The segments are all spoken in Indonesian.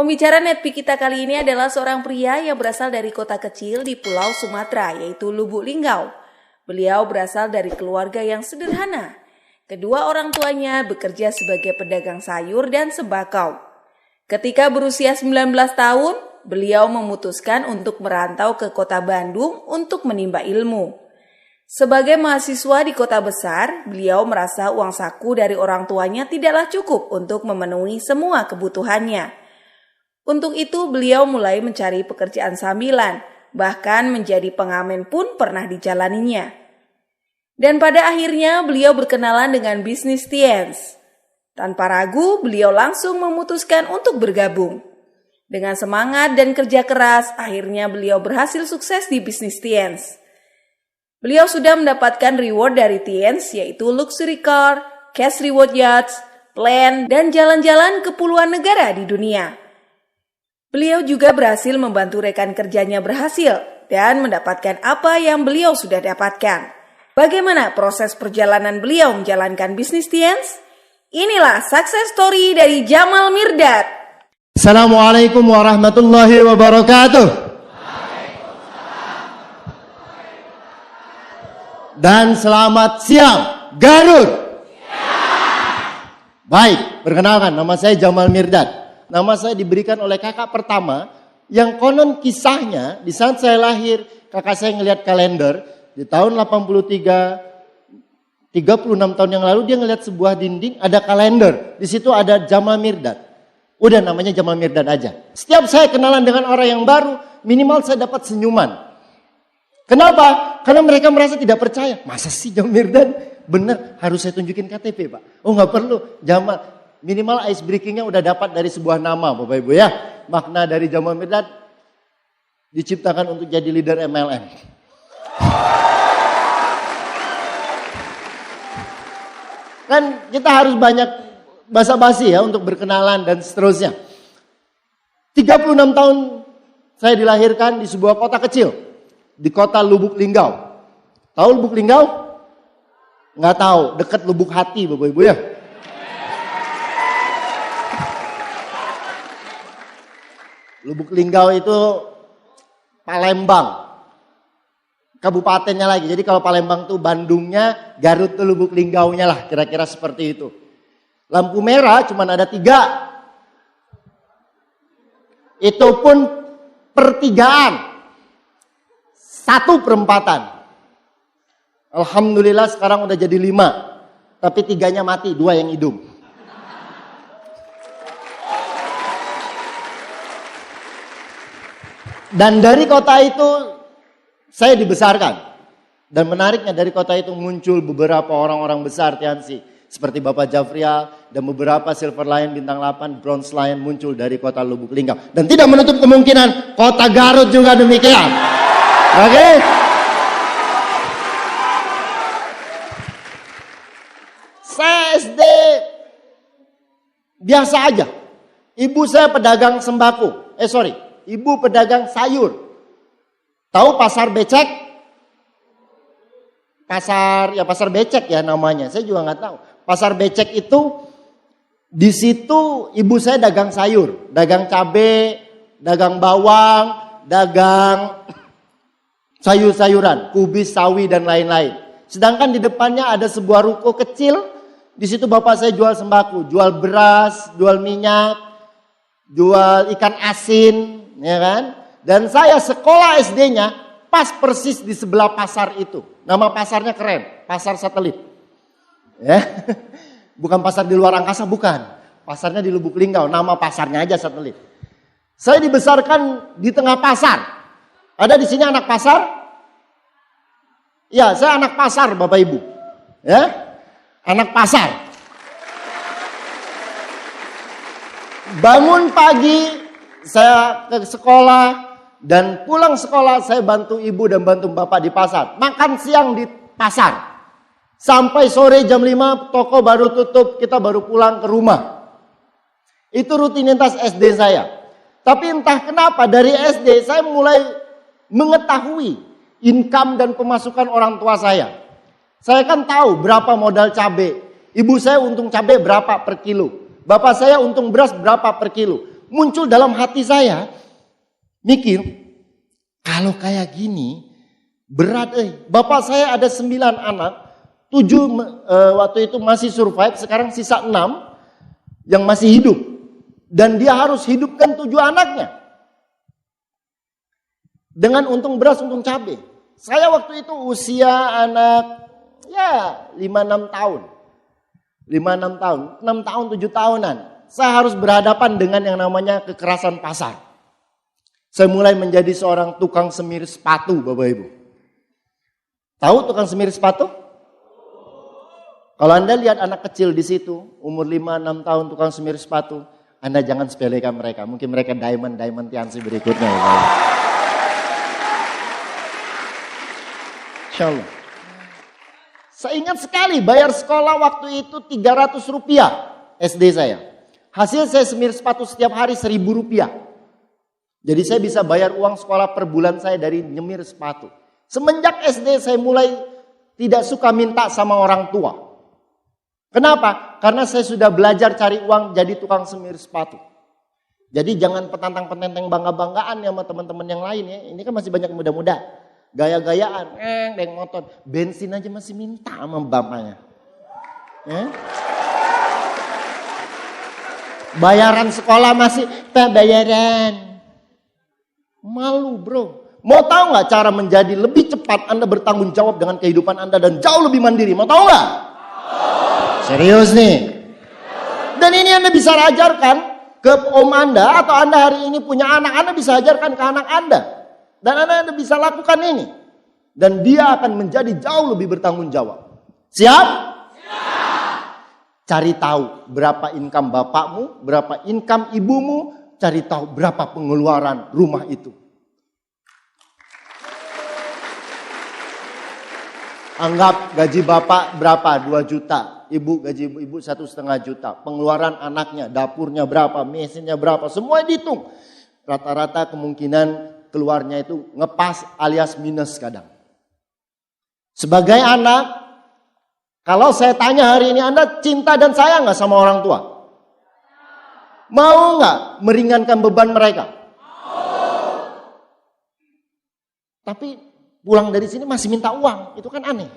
Pembicara Netpi kita kali ini adalah seorang pria yang berasal dari kota kecil di Pulau Sumatera, yaitu Lubuk Linggau. Beliau berasal dari keluarga yang sederhana. Kedua orang tuanya bekerja sebagai pedagang sayur dan sembako. Ketika berusia 19 tahun, beliau memutuskan untuk merantau ke kota Bandung untuk menimba ilmu. Sebagai mahasiswa di kota besar, beliau merasa uang saku dari orang tuanya tidaklah cukup untuk memenuhi semua kebutuhannya. Untuk itu beliau mulai mencari pekerjaan sambilan, bahkan menjadi pengamen pun pernah dijalaninya. Dan pada akhirnya beliau berkenalan dengan bisnis Tiens. Tanpa ragu beliau langsung memutuskan untuk bergabung. Dengan semangat dan kerja keras, akhirnya beliau berhasil sukses di bisnis Tiens. Beliau sudah mendapatkan reward dari Tiens, yaitu luxury car, cash reward yachts, plan, dan jalan-jalan ke puluhan negara di dunia. Beliau juga berhasil membantu rekan kerjanya berhasil dan mendapatkan apa yang beliau sudah dapatkan. Bagaimana proses perjalanan beliau menjalankan bisnis Tiens? Inilah success story dari Jamal Mirdad. Assalamualaikum warahmatullahi wabarakatuh. Dan selamat siang, Garut. Baik, perkenalkan, nama saya Jamal Mirdad. Nama saya diberikan oleh kakak pertama yang konon kisahnya di saat saya lahir, kakak saya ngelihat kalender di tahun 86 tahun yang lalu dia ngelihat sebuah dinding ada kalender. Di situ ada Jamal Mirdad. Udah namanya Jamal Mirdad aja. Setiap saya kenalan dengan orang yang baru, minimal saya dapat senyuman. Kenapa? Karena mereka merasa tidak percaya. Masa sih Jamal Mirdad? Bener, harus saya tunjukin KTP, Pak. Oh nggak perlu, Jamal. Minimal ice breakingnya udah dapat dari sebuah nama, Bapak Ibu ya. Makna dari Jamal Mirdad diciptakan untuk jadi leader MLM. Kan kita harus banyak basa-basi ya untuk berkenalan dan seterusnya. 36 tahun saya dilahirkan di sebuah kota kecil. Di kota Lubuk Linggau. Tahu Lubuk Linggau? Nggak tahu, dekat Lubuk Hati Bapak Ibu ya. Lubuk Linggau itu Palembang. Kabupatennya lagi. Jadi kalau Palembang tuh Bandungnya, Garut tuh Lubuk Linggaunya lah. Kira-kira seperti itu. Lampu merah cuma ada 3. Itu pun pertigaan. 1 perempatan. Alhamdulillah sekarang udah jadi 5. Tapi 3-nya mati, 2 yang hidup. Dan dari kota itu saya dibesarkan. Dan menariknya dari kota itu muncul beberapa orang-orang besar Tiansi. Seperti Bapak Jafrial dan beberapa Silver Lion, Bintang 8, Bronze Lion muncul dari kota Lubuk Linggau. Dan tidak menutup kemungkinan kota Garut juga demikian. Oke? Saya SD biasa aja. Ibu saya pedagang sembako. Ibu pedagang sayur. Tahu pasar becek? Pasar becek ya namanya. Saya juga nggak tahu. Pasar becek itu di situ ibu saya dagang sayur, dagang cabai, dagang bawang, dagang sayur-sayuran, kubis, sawi dan lain-lain. Sedangkan di depannya ada sebuah ruko kecil. Di situ bapak saya jual sembako, jual beras, jual minyak, jual ikan asin. Ya kan? Dan saya sekolah SD-nya pas persis di sebelah pasar itu. Nama pasarnya keren, pasar satelit. Ya. Bukan pasar di luar angkasa, bukan. Pasarnya di Lubuk Linggau, nama pasarnya aja satelit. Saya dibesarkan di tengah pasar. Ada di sini anak pasar? Ya, saya anak pasar Bapak Ibu. Ya. Anak pasar. Bangun pagi saya ke sekolah dan pulang sekolah saya bantu ibu dan bantu bapak di pasar. Makan siang di pasar. Sampai sore jam 5 toko baru tutup, kita baru pulang ke rumah. Itu rutinitas SD saya. Tapi entah kenapa dari SD saya mulai mengetahui income dan pemasukan orang tua saya. Saya kan tahu berapa modal cabai. Ibu saya untung cabai berapa per kilo. Bapak saya untung beras berapa per kilo. muncul dalam hati saya, mikir, kalau kayak gini, berat. Bapak saya ada 9 anak, 7 waktu itu masih survive, sekarang sisa 6 yang masih hidup. Dan dia harus hidupkan 7 anaknya. Dengan untung beras, untung cabai. Saya waktu itu usia anak, 5-6 tahun. 5-6 tahun, 6 tahun, 7 tahunan. Saya harus berhadapan dengan yang namanya kekerasan pasar. Saya mulai menjadi seorang tukang semir sepatu, Bapak Ibu. Tahu tukang semir sepatu? Kalau Anda lihat anak kecil di situ, umur 5-6 tahun tukang semir sepatu, Anda jangan sepelekan mereka. Mungkin mereka diamond Tiansi berikutnya. Ya. Insya Allah. Saya ingat sekali bayar sekolah waktu itu 300 rupiah SD saya. Hasil saya semir sepatu setiap hari 1.000 rupiah. Jadi saya bisa bayar uang sekolah per bulan saya dari nyemir sepatu. Semenjak SD saya mulai tidak suka minta sama orang tua. Kenapa? Karena saya sudah belajar cari uang jadi tukang semir sepatu. Jadi jangan petantang-petenteng bangga-banggaan ya sama teman-teman yang lain ya. Ini kan masih banyak muda-muda. Gaya-gayaan, naik motor. Bensin aja masih minta sama bapaknya. Bayaran sekolah masih, Pak bayaran. Malu bro. Mau tahu nggak cara menjadi lebih cepat Anda bertanggung jawab dengan kehidupan Anda dan jauh lebih mandiri? Mau tahu nggak? Serius nih. Dan ini Anda bisa ajarkan ke om Anda atau Anda hari ini punya anak, Anda bisa ajarkan ke anak Anda. Dan Anda bisa lakukan ini. Dan dia akan menjadi jauh lebih bertanggung jawab. Siap? Siap. Cari tahu berapa income bapakmu, berapa income ibumu, cari tahu berapa pengeluaran rumah itu. Anggap gaji bapak berapa? 2 juta. Ibu gaji ibu 1,5 juta. Pengeluaran anaknya, dapurnya berapa, mesinnya berapa, semua dihitung. Rata-rata kemungkinan keluarnya itu ngepas alias minus kadang. Sebagai anak, kalau saya tanya hari ini Anda cinta dan sayang nggak sama orang tua? Mau nggak meringankan beban mereka? Tapi pulang dari sini masih minta uang, itu kan aneh.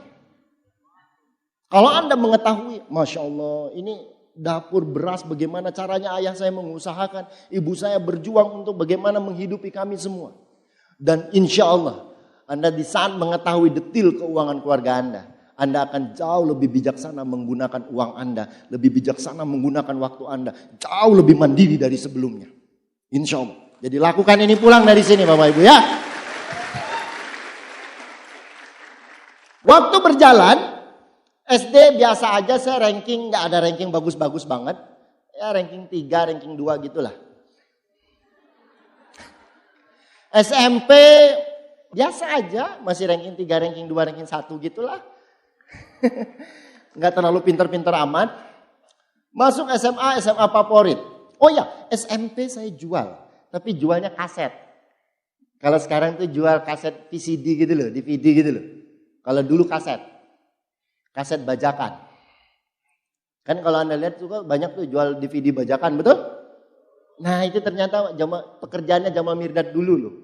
Kalau Anda mengetahui, Masya Allah, ini dapur beras bagaimana caranya ayah saya mengusahakan, ibu saya berjuang untuk bagaimana menghidupi kami semua. Dan insya Allah, Anda di saat mengetahui detil keuangan keluarga Anda akan jauh lebih bijaksana menggunakan uang Anda, lebih bijaksana menggunakan waktu Anda, jauh lebih mandiri dari sebelumnya. Insya Allah. Jadi lakukan ini pulang dari sini Bapak Ibu ya. Waktu berjalan, SD biasa aja saya ranking, gak ada ranking bagus-bagus banget. Ya ranking 3, ranking 2 gitulah. SMP biasa aja, masih ranking 3, ranking 2, ranking 1 gitulah. Gak terlalu pinter-pinter amat. Masuk SMA favorit. Oh ya, SMP saya jual, tapi jualnya kaset. Kalau sekarang tuh jual kaset VCD gitu loh, DVD gitu loh. Kalau dulu kaset bajakan. Kan kalau Anda lihat juga banyak tuh jual DVD bajakan, betul? Nah itu ternyata pekerjaannya Jamal Mirdad dulu loh.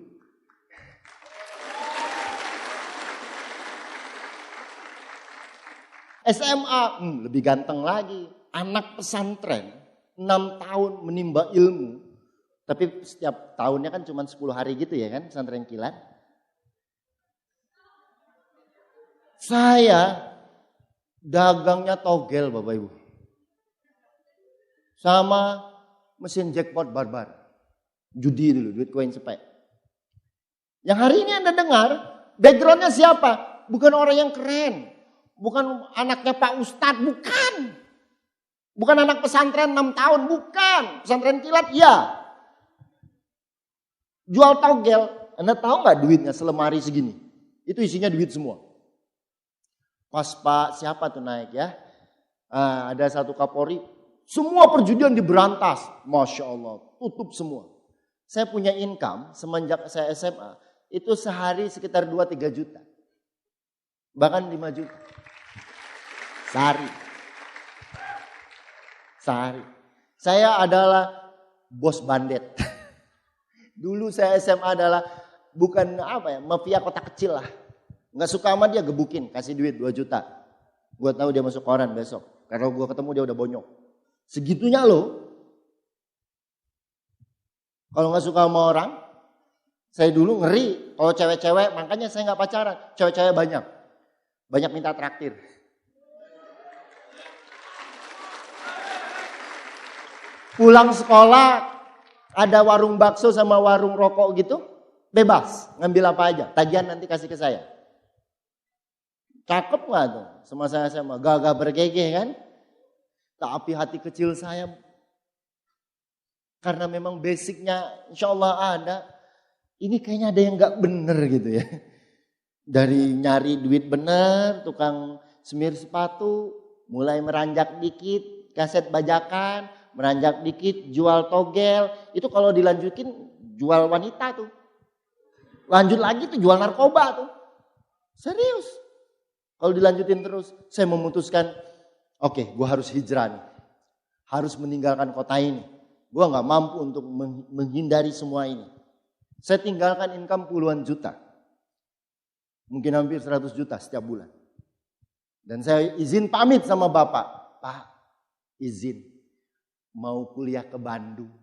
SMA, lebih ganteng lagi. Anak pesantren, 6 tahun menimba ilmu. Tapi setiap tahunnya kan cuma 10 hari gitu ya kan, pesantren kilat. Saya dagangnya togel Bapak Ibu. Sama mesin jackpot barbar. Judi dulu, duit koin sepek. Yang hari ini Anda dengar, backgroundnya siapa? Bukan orang yang keren. Bukan anaknya Pak Ustadz, bukan. Bukan anak pesantren 6 tahun, bukan. Pesantren kilat, ya. Jual togel, Anda tahu nggak duitnya selemari segini? Itu isinya duit semua. Pas Pak siapa tuh naik ya? Ada satu Kapolri, semua perjudian diberantas. Masya Allah, tutup semua. Saya punya income semenjak saya SMA, itu sehari sekitar 2-3 juta. Bahkan 5 juta. Sehari. Saya adalah bos bandet. Dulu saya SMA adalah bukan mafia kota kecil lah. Nggak suka sama dia gebukin, kasih duit 2 juta. Gue tahu dia masuk koran besok. Karena gue ketemu dia udah bonyok. Segitunya loh. Kalau nggak suka sama orang, saya dulu ngeri. Kalau cewek-cewek, makanya saya nggak pacaran. Cewek-cewek banyak. Banyak minta traktir. Pulang sekolah, ada warung bakso sama warung rokok gitu, bebas. Ngambil apa aja, tagihan nanti kasih ke saya. Cakep gak tuh? Sama saya sama gagah bergegeh kan? Tapi hati kecil saya, karena memang basicnya insya Allah ada, ini kayaknya ada yang gak bener gitu ya. Dari nyari duit bener, tukang semir sepatu, mulai meranjak dikit, kaset bajakan, meranjak dikit, jual togel. Itu kalau dilanjutin jual wanita tuh. Lanjut lagi tuh jual narkoba tuh. Serius. Kalau dilanjutin terus, saya memutuskan, oke, gue harus hijrah nih. Harus meninggalkan kota ini. Gue gak mampu untuk menghindari semua ini. Saya tinggalkan income puluhan juta. Mungkin hampir 100 juta setiap bulan. Dan saya izin pamit sama bapak. Pak, izin mau kuliah ke Bandung.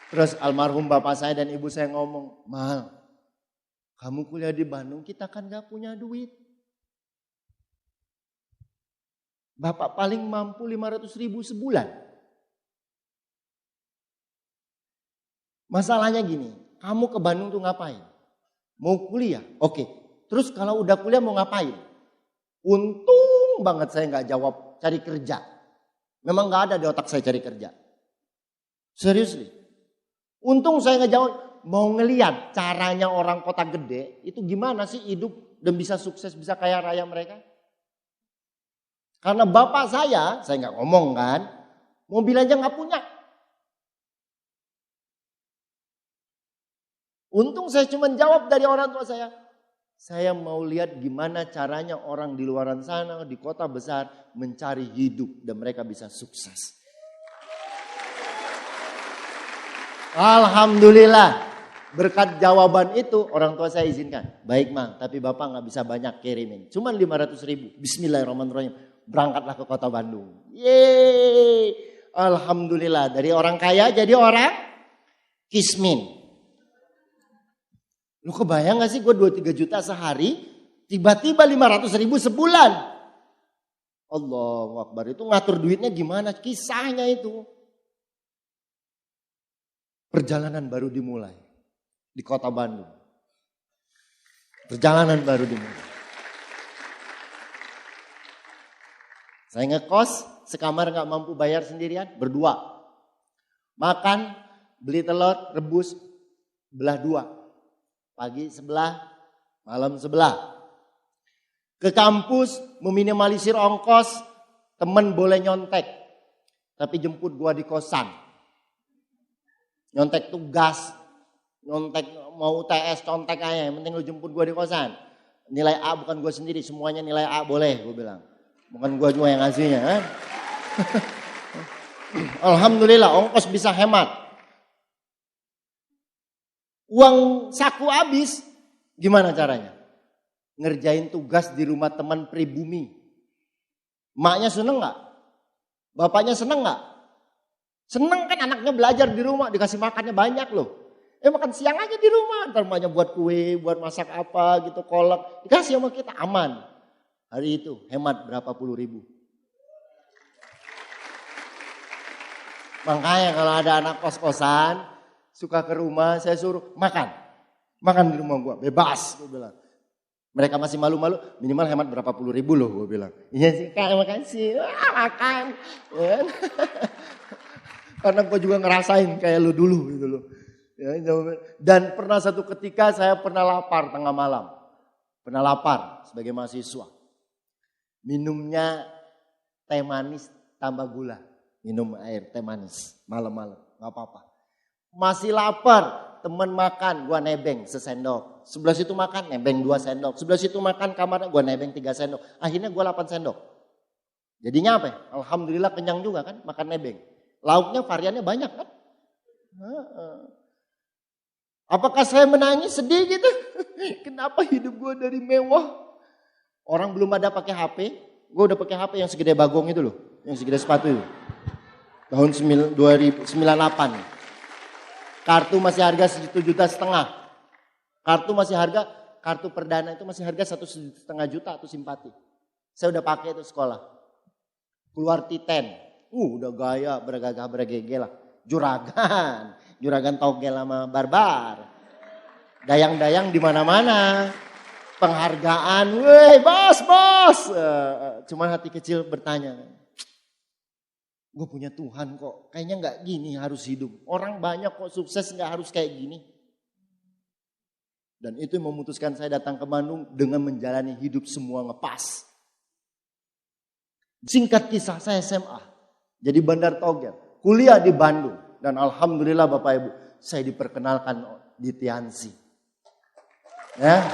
Terus almarhum bapak saya dan ibu saya ngomong, Mal, kamu kuliah di Bandung, kita kan gak punya duit. Bapak paling mampu 500.000 sebulan. Masalahnya gini, kamu ke Bandung tuh ngapain? Mau kuliah? Oke. Terus kalau udah kuliah mau ngapain? Untung banget saya gak jawab cari kerja. Memang gak ada di otak saya cari kerja. Serius nih. Untung saya ngejawab, mau ngeliat caranya orang kota gede, itu gimana sih hidup dan bisa sukses, bisa kaya raya mereka. Karena bapak saya gak ngomong kan, mobil aja gak punya. Untung saya cuma jawab dari orang tua saya mau lihat gimana caranya orang di luaran sana, di kota besar, mencari hidup dan mereka bisa sukses. Alhamdulillah, berkat jawaban itu orang tua saya izinkan. Baik Mang, tapi bapak gak bisa banyak kirimin. Cuman 500.000, bismillahirrahmanirrahim. Berangkatlah ke kota Bandung. Yeay, alhamdulillah. Dari orang kaya jadi orang kismin. Lu kebayang gak sih gue 2-3 juta sehari, tiba-tiba 500.000 sebulan. Allahu Akbar, itu ngatur duitnya gimana? Kisahnya itu. Perjalanan baru dimulai di kota Bandung. Perjalanan baru dimulai. Saya ngekos, sekamar gak mampu bayar sendirian, berdua. Makan, beli telur, rebus, belah 2. Pagi sebelah, malam sebelah. Ke kampus, meminimalisir ongkos, temen boleh nyontek. Tapi jemput gua di kosan. Nyontek tugas, nyontek mau UTS, contek aja. Yang penting lu jemput gue di kosan. Nilai A bukan gue sendiri, semuanya nilai A boleh gue bilang. Bukan gue juga yang ngasihnya. Kan? Alhamdulillah ongkos bisa hemat. Uang saku habis, gimana caranya? Ngerjain tugas di rumah teman pribumi. Maknya seneng gak? Bapaknya seneng gak? Seneng kan anaknya belajar di rumah, dikasih makannya banyak loh. Makan siang aja di rumah, ntar emaknya buat kue, buat masak apa gitu, kolak. Dikasih sama kita, aman. Hari itu hemat berapa puluh ribu. Makanya kalau ada anak kos-kosan, suka ke rumah, saya suruh makan. Makan di rumah gua, bebas, gue bilang. Mereka masih malu-malu, minimal hemat berapa puluh ribu loh, gue bilang. Iya sih kak, makasih, makan. Karena gue juga ngerasain kayak lu dulu gitu loh. Ya, dan pernah satu ketika saya pernah lapar tengah malam. Pernah lapar sebagai mahasiswa. Minumnya teh manis tambah gula. Minum air teh manis malam-malam, gak apa-apa. Masih lapar, temen makan, gue nebeng sesendok. Sebelah situ makan, nebeng 2 sendok. Sebelah situ makan kamarnya, gue nebeng 3 sendok. Akhirnya gue 8 sendok. Jadinya apa ya? Alhamdulillah kenyang juga kan, makan nebeng. Lauknya variannya banyak kan. Apakah saya menangis sedih gitu? Kenapa hidup gue dari mewah? Orang belum ada pakai HP, gue udah pakai HP yang segede bagong itu loh. Yang segede sepatu itu. Tahun 2098. Kartu masih harga 1,5 juta. Kartu perdana itu masih harga 1,5 juta atau simpati. Saya udah pakai itu sekolah. Keluar T10. Udah gaya bergagah bergege lah. Juragan togel sama barbar. Dayang-dayang di mana-mana. Penghargaan, weh bos. Cuman hati kecil bertanya. Gue punya Tuhan kok, kayaknya gak gini harus hidup. Orang banyak kok sukses gak harus kayak gini. Dan itu yang memutuskan saya datang ke Bandung dengan menjalani hidup semua ngepas. Singkat kisah, saya SMA. Jadi bandar togel. Kuliah di Bandung. Dan alhamdulillah Bapak Ibu, saya diperkenalkan di Tiansi. Ya.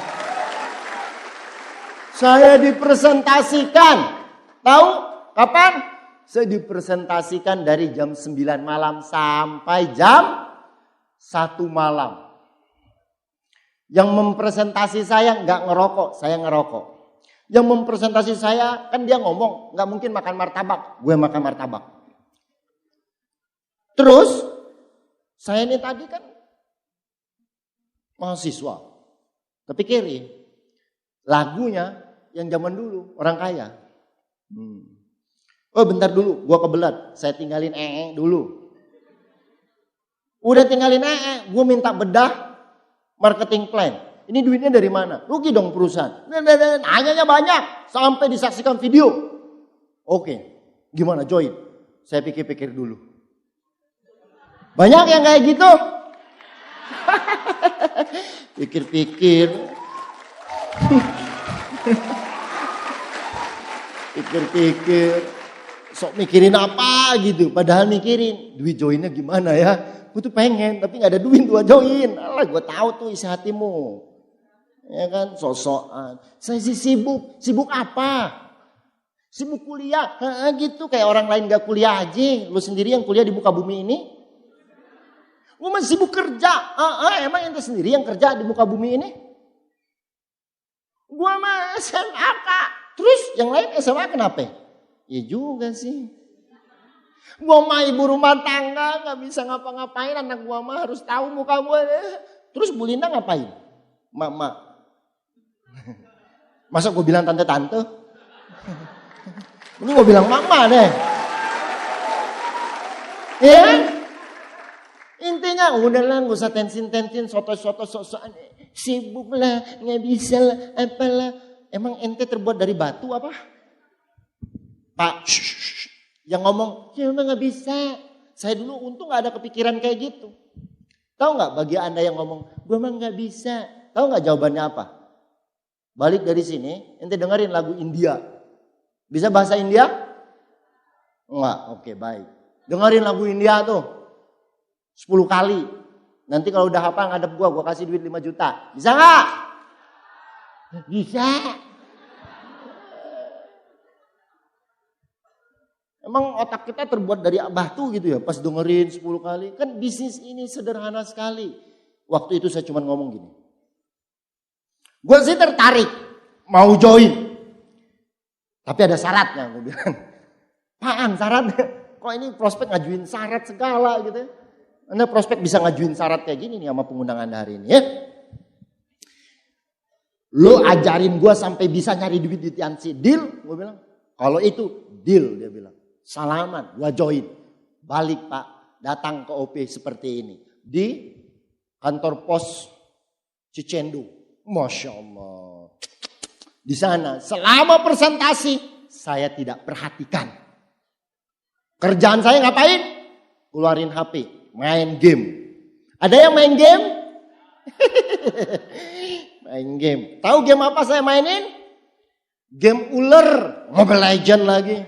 Saya dipresentasikan. Tahu kapan? Saya dipresentasikan dari jam 9 malam sampai jam 1 malam. Yang mempresentasi saya nggak ngerokok, saya ngerokok. Yang mempresentasi saya, kan dia ngomong, nggak mungkin makan martabak, gue makan martabak. Terus, saya ini tadi kan mahasiswa. Tapi kiri, lagunya yang zaman dulu, orang kaya. Oh bentar dulu, gue kebelat, saya tinggalin dulu. Udah tinggalin gue minta bedah marketing plan. Ini duitnya dari mana? Rugi dong perusahaan. Nanyanya banyak, sampai disaksikan video. Oke, gimana join? Saya pikir-pikir dulu. Banyak yang kayak gitu. Pikir-pikir. Pikir-pikir. Sok mikirin apa gitu. Padahal mikirin duit joinnya gimana ya. Gue tuh pengen tapi gak ada duit gue join. Alah gue tahu tuh isi hatimu. Ya kan sok-sokan. Saya sih sibuk. Sibuk apa? Sibuk kuliah. Gitu kayak orang lain gak kuliah aja. Lu sendiri yang kuliah di muka bumi ini. Gue masih sibuk kerja. Emang ente sendiri yang kerja di muka bumi ini? Gue mah SMA Kak. Terus yang lain SMA kenapa? Ya juga sih. Gue mah ibu rumah tangga gak bisa ngapa-ngapain. Anak gue mah harus tahu muka gue. Terus Bu Linda ngapain? Mak. Masa gue bilang tante-tante? Ini gue bilang mama deh. Ya kan? Intinya udahlah gak usah tensin-tensin. Soto-soto sok-sokan. Sibuk lah, gak bisa lah, apalah. Emang ente terbuat dari batu apa? Pak, yang ngomong, ya emang gak bisa. Saya dulu untung gak ada kepikiran kayak gitu. Tahu gak bagi anda yang ngomong, gue emang gak bisa. Tahu gak jawabannya apa? Balik dari sini, ente dengerin lagu India. Bisa bahasa India? Enggak, oke baik. Dengerin lagu India tuh 10 kali. Nanti kalau udah hafal ngadep gue kasih duit 5 juta. Bisa gak? Bisa. Emang otak kita terbuat dari batu gitu ya. Pas dengerin 10 kali. Kan bisnis ini sederhana sekali. Waktu itu saya cuma ngomong gini. Gue sih tertarik. Mau join. Tapi ada syaratnya. Gue bilang. Apaan syaratnya? Kok ini prospek ngajuin syarat segala gitu ya. Anda prospek bisa ngajuin syarat kayak gini nih sama pengundangan hari ini ya. Lo ajarin gue sampai bisa nyari duit di Tiansi. Deal? Gue bilang. Kalau itu deal dia bilang. Salaman, gue join. Balik Pak, datang ke OP seperti ini. Di kantor pos Cicendu. Masya Allah. Di sana selama presentasi saya tidak perhatikan. Kerjaan saya ngapain? Keluarin HP, main game. Ada yang main game? Main game. Tahu game apa saya mainin? Game ular, Mobile Legend lagi.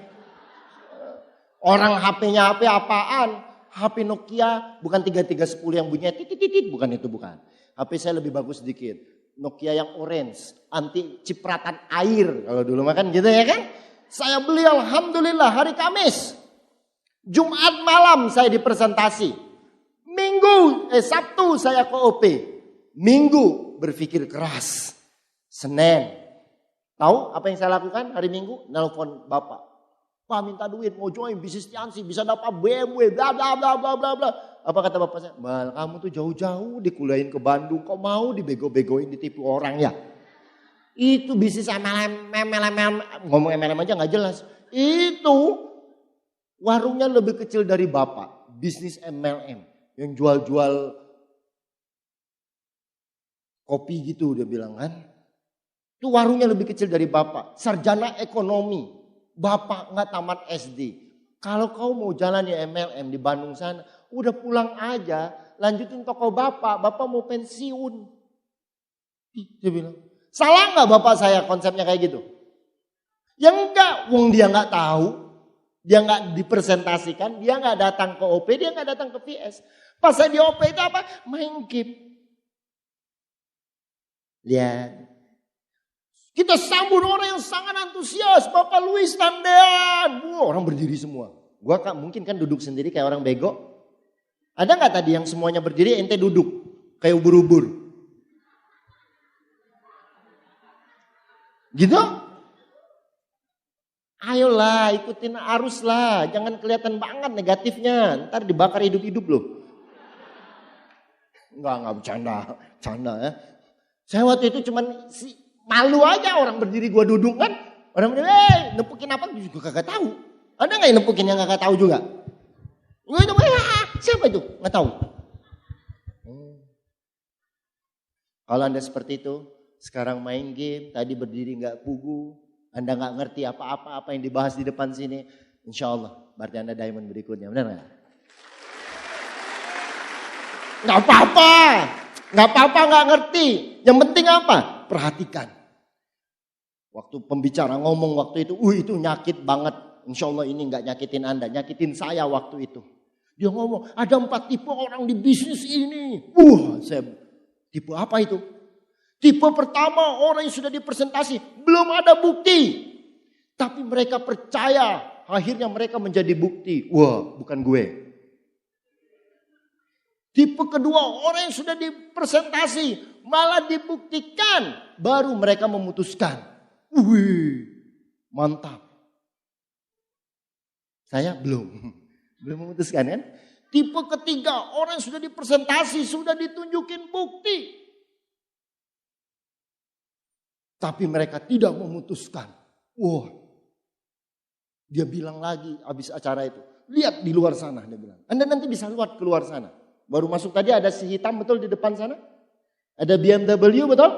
Orang HP-nya HP apaan? HP Nokia bukan 3310 yang bunyinya titit, bukan itu bukan. HP saya lebih bagus sedikit. Nokia yang orange, anti cipratan air. Kalau dulu makan gitu ya kan. Saya beli alhamdulillah hari Kamis. Jumat malam saya dipresentasi. Sabtu saya ke OP. Minggu berpikir keras. Senin. Tahu apa yang saya lakukan hari Minggu? Nelpon bapak. Pak minta duit mau join bisnis Tiansi. Bisa dapat BMW bla bla bla bla bla bla. Apa kata bapak saya? Mal kamu tuh jauh-jauh dikuliahin ke Bandung. Kok mau dibego-begoin ditipu orang ya? Itu bisnis MLM. Ngomong MLM aja gak jelas. Itu warungnya lebih kecil dari bapak. Bisnis MLM. Yang jual-jual kopi gitu dia bilang kan. Itu warungnya lebih kecil dari bapak. Sarjana ekonomi. Bapak gak tamat SD. Kalau kau mau jalan di MLM di Bandung sana. Udah pulang aja. Lanjutin toko bapak. Bapak mau pensiun. Dia bilang. Salah gak bapak saya konsepnya kayak gitu? Ya enggak. Wong dia gak tahu. Dia gak dipresentasikan. Dia gak datang ke OP. Dia gak datang ke PS. Pas saya di OP itu apa? Main game. Lihat. Kita sambut orang yang sangat antusias. Bapak Luis Tandean. Orang berdiri semua. Gua mungkin kan duduk sendiri kayak orang bego. Ada gak tadi yang semuanya berdiri ente duduk. Kayak ubur-ubur. Gitu? Ayolah ikutin arus lah. Jangan kelihatan banget negatifnya. Ntar dibakar hidup-hidup loh. Enggak bercanda ya. Saya waktu itu cuman malu aja orang berdiri gua duduk kan. Orang berdiri, nempukin apa juga kagak tahu. Ada gak yang nempukin yang kagak tahu juga? Gua itu, siapa itu? Gak tahu. Kalau Anda seperti itu, sekarang main game, tadi berdiri gak pugu, Anda gak ngerti apa yang dibahas di depan sini, insya Allah berarti Anda diamond berikutnya, benar gak? Gak apa-apa gak ngerti, yang penting apa? Perhatikan. Waktu pembicara ngomong waktu itu, itu nyakit banget, insya Allah ini gak nyakitin Anda, nyakitin saya waktu itu. Dia ngomong, ada 4 tipe orang di bisnis ini. Saya tipe apa itu? Tipe pertama orang yang sudah dipresentasi, belum ada bukti. Tapi mereka percaya, akhirnya mereka menjadi bukti. Wah, bukan gue. Tipe kedua orang yang sudah dipresentasi, malah dibuktikan. Baru mereka memutuskan. Mantap. Saya belum memutuskan kan. Tipe ketiga orang yang sudah dipresentasi, sudah ditunjukin bukti. Tapi mereka tidak memutuskan. Dia bilang lagi habis acara itu. Lihat di luar sana dia bilang. Anda nanti bisa lihat keluar sana. Baru masuk tadi ada si hitam betul di depan sana. Ada BMW betul?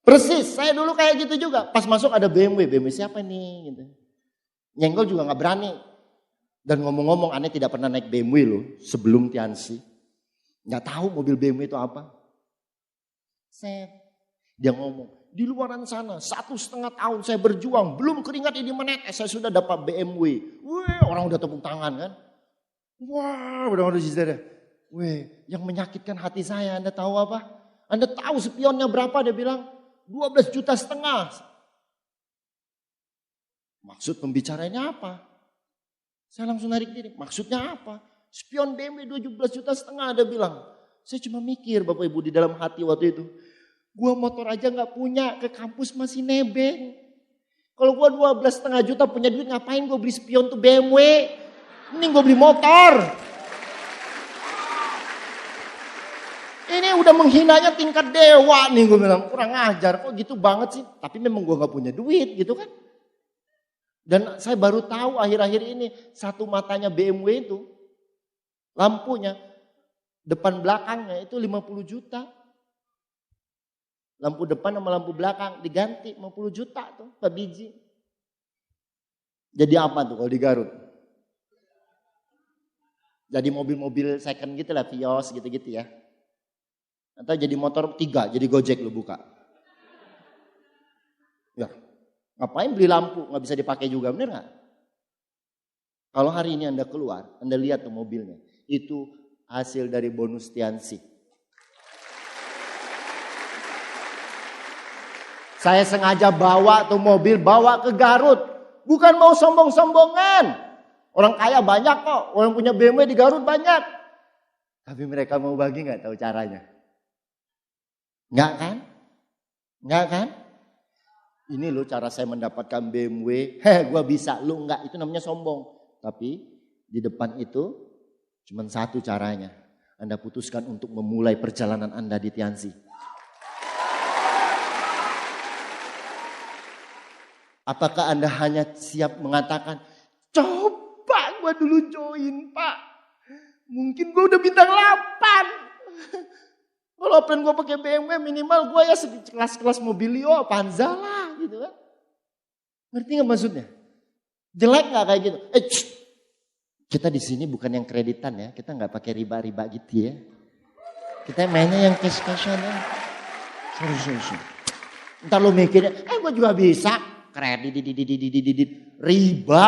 Persis, saya dulu kayak gitu juga. Pas masuk ada BMW. BMW siapa nih? Gitu. Nyenggol juga gak berani. Dan ngomong-ngomong aneh tidak pernah naik BMW loh. Sebelum Tiansi. Gak tahu mobil BMW itu apa. Dia ngomong. Di luaran sana 1,5 tahun saya berjuang. Belum keringat ini menetes. Saya sudah dapat BMW. Orang udah tepuk tangan kan. Udah saudara. Yang menyakitkan hati saya. Anda tahu apa? Anda tahu spionnya berapa? Dia bilang 12,5 juta. Maksud pembicaranya apa? Saya langsung narik diri. Maksudnya apa? Spion BMW 12,5 juta. Dia bilang. Saya cuma mikir Bapak Ibu di dalam hati waktu itu. Gua motor aja gak punya, ke kampus masih nebeng. Kalau gua 12,5 juta punya duit ngapain gua beli spion tuh BMW. Mending gua beli motor. Ini udah menghinanya tingkat dewa nih gua bilang. Kurang ajar kok gitu banget sih. Tapi memang gua gak punya duit gitu kan. Dan saya baru tahu akhir-akhir ini satu matanya BMW itu. Lampunya depan belakangnya itu 50 juta. Lampu depan sama lampu belakang diganti 50 juta tuh per biji. Jadi apa tuh kalau di Garut? Jadi mobil-mobil second gitu lah, Vios gitu-gitu ya. Atau jadi motor 3, jadi Gojek lu buka. Ya, ngapain beli lampu nggak bisa dipakai juga, bener nggak? Kalau hari ini Anda keluar, Anda lihat tuh mobilnya. Itu hasil dari bonus Tiansi. Saya sengaja bawa tuh mobil, bawa ke Garut. Bukan mau sombong-sombongan. Orang kaya banyak kok. Orang punya BMW di Garut banyak. Tapi mereka mau bagi gak tahu caranya. Enggak kan? Enggak kan? Ini loh cara saya mendapatkan BMW. Gua bisa. Lu enggak. Itu namanya sombong. Tapi di depan itu cuma satu caranya. Anda putuskan untuk memulai perjalanan Anda di Tiansi. Apakah Anda hanya siap mengatakan, coba gua dulu join Pak. Mungkin gua udah bintang 8. Kalau plan gue pakai BMW minimal gue ya kelas-kelas Mobilio, Avanza lah gitu kan. Ngerti gak maksudnya? Jelek gak kayak gitu? Kita di sini bukan yang kreditan ya, kita gak pakai riba-riba gitu ya. Kita mainnya yang cash-cashan ya. Serius. Ntar lu mikirnya, gue juga bisa kredit, riba,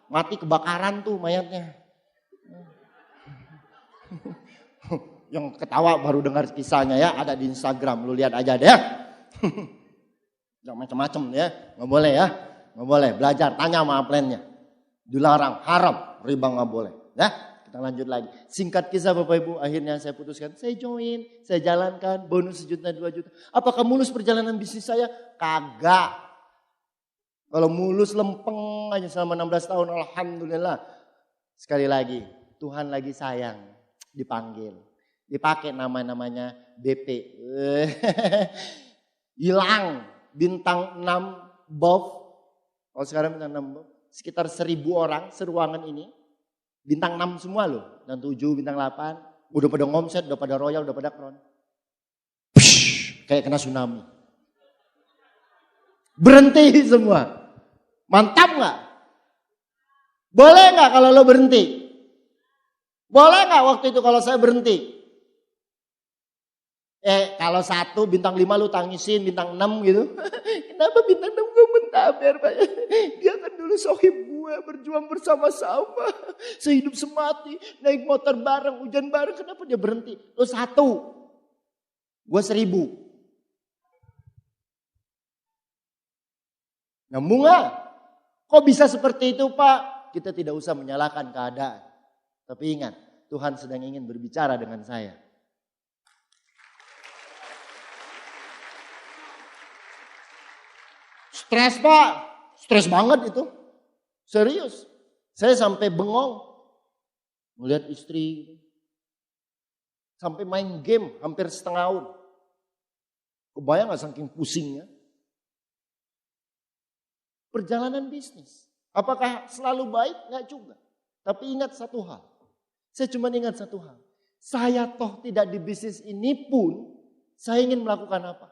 mati kebakaran tuh mayatnya. Yang ketawa baru dengar kisahnya ya, ada di Instagram, lu lihat aja deh. Jangan macam-macam ya, nggak boleh ya, nggak boleh. Belajar, tanya sama upline-nya. Dilarang, haram, riba nggak boleh. Ya, kita lanjut lagi. Singkat kisah Bapak Ibu, akhirnya saya putuskan, saya join, saya jalankan, bonus 1 juta, 2 juta. Apakah mulus perjalanan bisnis saya? Kagak. Kalau mulus lempeng aja selama 16 tahun, alhamdulillah. Sekali lagi, Tuhan lagi sayang, dipanggil. Dipakai nama-namanya BP. Hilang bintang 6 BOV. Kalau sekarang bintang 6 BOV. Sekitar 1.000 orang seruangan ini. Bintang 6 semua loh. Bintang 7, bintang 8. Udah pada ngomset, udah pada royal, udah pada kron. Kayak kena tsunami. Berhenti semua. Mantap gak? Boleh gak kalau lo berhenti? Boleh gak waktu itu kalau saya berhenti? Kalau 1 bintang 5 lu tangisin, bintang 6 gitu. Kenapa bintang 6 gue mentaber Pak? Dia kan dulu sohib gue, berjuang bersama-sama. Sehidup semati, naik motor bareng, hujan bareng. Kenapa dia berhenti? Lu 1, gue 1.000. Nyambung gak? Kok bisa seperti itu Pak? Kita tidak usah menyalahkan keadaan. Tapi ingat, Tuhan sedang ingin berbicara dengan saya. Stres Pak, stres banget itu. Serius. Saya sampai bengong. Melihat istri. Sampai main game hampir setengah tahun. Kebayang gak saking pusingnya? Perjalanan bisnis. Apakah selalu baik? Gak juga. Tapi ingat satu hal. Saya cuma ingat satu hal. Saya toh tidak di bisnis ini pun. Saya ingin melakukan apa?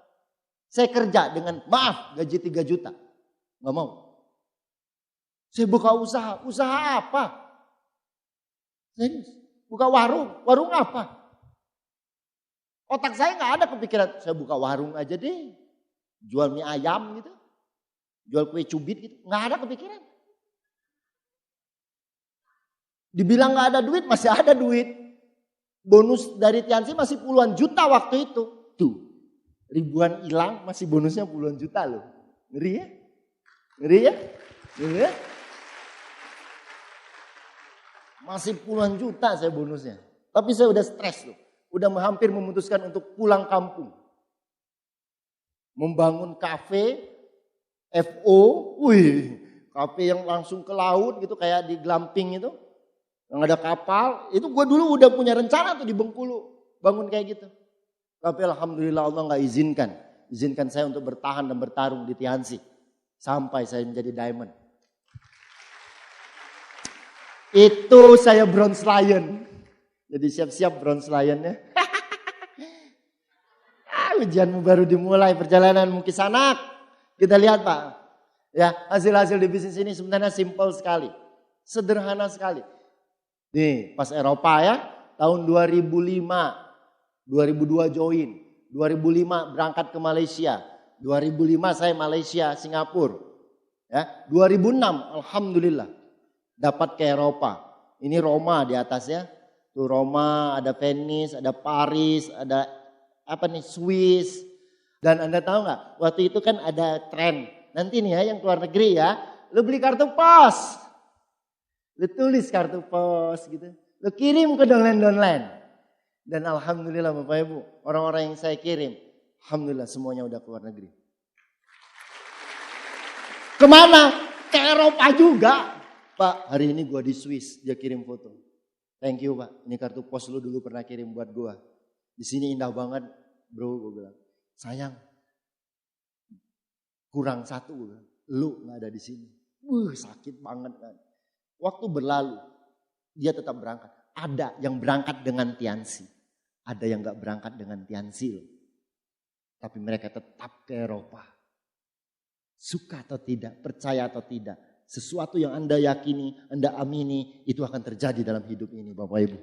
Saya kerja dengan maaf gaji 3 juta. Gak mau. Saya buka usaha. Usaha apa? Serius. Buka warung. Warung apa? Otak saya gak ada kepikiran. Saya buka warung aja deh. Jual mie ayam gitu. Jual kue cubit gitu. Gak ada kepikiran. Dibilang gak ada duit. Masih ada duit. Bonus dari Tiansi masih puluhan juta waktu itu. Tuh. Ribuan hilang masih bonusnya puluhan juta loh. Ngeri ya? Ngeri ya? Ngeri ya? Masih puluhan juta saya bonusnya. Tapi saya udah stres loh. Udah hampir memutuskan untuk pulang kampung. Membangun kafe, FO. Wih, kafe yang langsung ke laut gitu kayak di glamping itu. Yang ada kapal. Itu gue dulu udah punya rencana tuh di Bengkulu. Bangun kayak gitu. Tapi alhamdulillah Allah gak izinkan. Izinkan saya untuk bertahan dan bertarung di Tiansi. Sampai saya menjadi diamond. Itu saya bronze lion. Jadi siap-siap bronze lionnya. Ujianmu baru dimulai, perjalananmu ke sana. Kita lihat Pak. Ya, hasil-hasil di bisnis ini sebenarnya simpel sekali. Sederhana sekali. Nih, pas Eropa ya. Tahun 2005. 2002 join, 2005 berangkat ke Malaysia, 2005 saya Malaysia, Singapura, ya 2006 alhamdulillah dapat ke Eropa. Ini Roma di atasnya, tuh Roma, ada Venice, ada Paris, ada apa nih Swiss. Dan Anda tahu nggak? Waktu itu kan ada tren. Nanti nih ya yang keluar negeri ya, Lu beli kartu pos. Lu tulis kartu pos gitu. Lu kirim ke downline. Dan alhamdulillah Bapak Ibu, orang-orang yang saya kirim, alhamdulillah semuanya udah keluar negeri. Kemana? Ke Eropa juga. Pak, hari ini gua di Swiss, dia kirim foto. Thank you Pak, ini kartu pos lu dulu pernah kirim buat gua. Di sini indah banget bro, gua bilang. Sayang, kurang satu, gua bilang. Lu gak ada di sini. Sakit banget kan. Waktu berlalu, dia tetap berangkat. Ada yang berangkat dengan Tiansi. Ada yang gak berangkat dengan Tiansi. Tapi mereka tetap ke Eropa. Suka atau tidak, percaya atau tidak. Sesuatu yang Anda yakini, Anda amini, itu akan terjadi dalam hidup ini Bapak Ibu.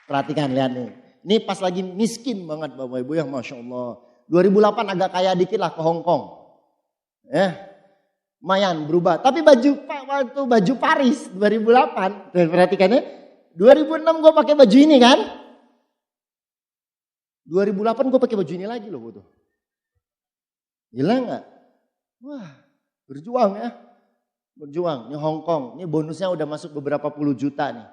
Perhatikan, lihat nih. Ini pas lagi miskin banget Bapak Ibu yang Masya Allah. 2008 agak kaya dikit lah ke Hong Kong. Lumayan berubah. Tapi waktu baju Paris 2008. Perhatikan ya. 2006 gue pakai baju ini kan. 2008 gue pakai baju ini lagi loh. Tuh. Gila gak? Wah berjuang ya. Berjuang. Ini Hong Kong. Ini bonusnya udah masuk beberapa puluh juta nih.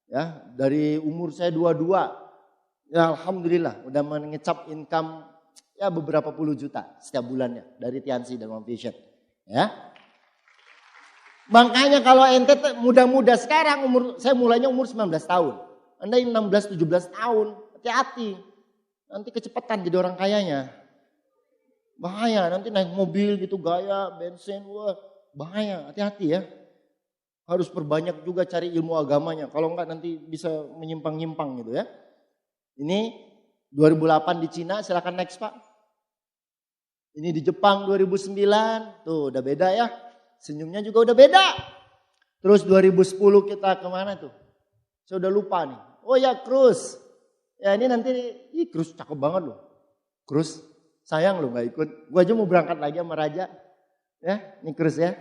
Ya, dari umur saya 22. Ya alhamdulillah udah mengecap income ya beberapa puluh juta setiap bulannya dari Tiansi dan One Vision. Ya. Makanya kalau ente muda-muda sekarang saya mulainya umur 19 tahun. Anda yang 16 17 tahun, hati-hati. Nanti kecepatan jadi orang kayanya. Bahaya, nanti naik mobil gitu gaya, bensin, wah bahaya, hati-hati ya. Harus perbanyak juga cari ilmu agamanya. Kalau enggak nanti bisa menyimpang-nyimpang gitu ya. Ini 2008 di Cina, silakan next Pak. Ini di Jepang 2009, tuh udah beda ya. Senyumnya juga udah beda. Terus 2010 kita kemana tuh? Saya udah lupa nih. Oh ya cruise. Ya ini nanti, cruise cakep banget loh. Cruise, sayang loh gak ikut. Gue aja mau berangkat lagi sama Raja. Ya, ini cruise ya.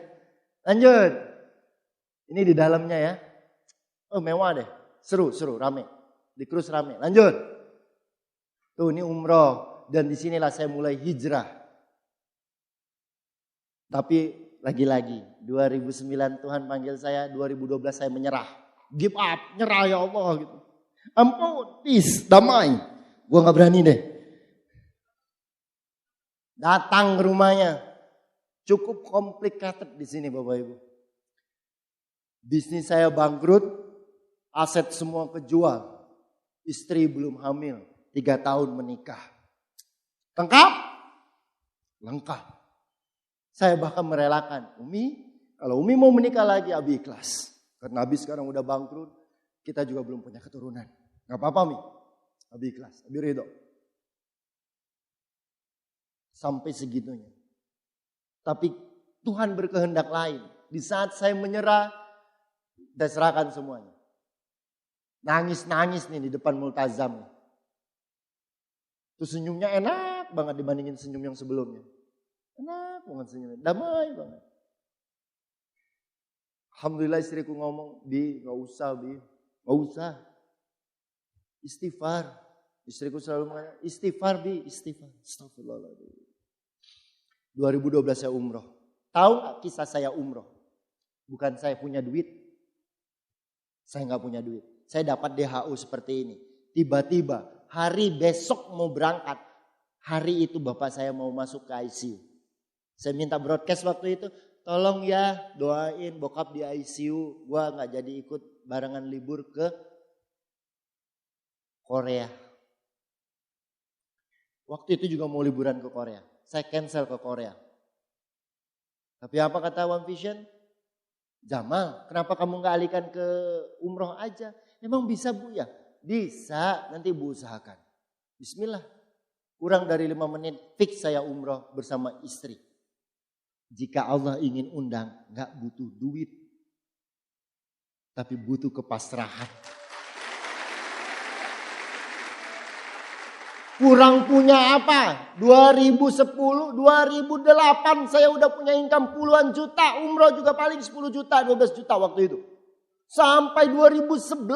Lanjut. Ini di dalamnya ya. Oh mewah deh. Seru, rame. Di cruise rame. Lanjut. Tuh ini umroh. Dan disinilah saya mulai hijrah. Tapi lagi-lagi 2009 Tuhan panggil saya, 2012 saya menyerah. Give up, nyerah ya Allah gitu. Ampun, peace, damai. Gua gak berani deh. Datang ke rumahnya. Cukup complicated di sini Bapak Ibu. Bisnis saya bangkrut, aset semua kejual. Istri belum hamil, 3 tahun menikah. Lengkap? Lengkap. Saya bahkan merelakan, Umi, kalau Umi mau menikah lagi, Abi ikhlas. Karena Abi sekarang udah bangkrut, kita juga belum punya keturunan. Gak apa-apa Mi, Abi ikhlas, Abi ridho. Sampai segitunya. Tapi Tuhan berkehendak lain. Di saat saya menyerah, saya serahkan semuanya. Nangis-nangis nih di depan multazam. Itu senyumnya enak banget dibandingin senyum yang sebelumnya. Enak banget senyumnya, damai banget. Alhamdulillah istriku ngomong, Bi gak usah Bi, gak usah. Istighfar. Istriku selalu mengatakan, istighfar Bi, istighfar. Astagfirullahaladzim. 2012 saya umroh. Tahu gak kisah saya umroh? Bukan saya punya duit. Saya gak punya duit. Saya dapat DHU seperti ini. Tiba-tiba hari besok mau berangkat. Hari itu bapak saya mau masuk ke ICU. Saya minta broadcast waktu itu, tolong ya doain bokap di ICU. Gua gak jadi ikut barengan libur ke Korea. Waktu itu juga mau liburan ke Korea. Saya cancel ke Korea. Tapi apa kata One Vision? Jamal, kenapa kamu gak alihkan ke umroh aja? Emang bisa Bu ya? Bisa, nanti Bu usahakan. Bismillah. Kurang dari 5 menit fix saya umroh bersama istri. Jika Allah ingin undang, gak butuh duit. Tapi butuh kepasrahan. Kurang punya apa? 2010, 2008 saya udah punya income puluhan juta. Umroh juga paling 10 juta, 12 juta waktu itu. Sampai 2011,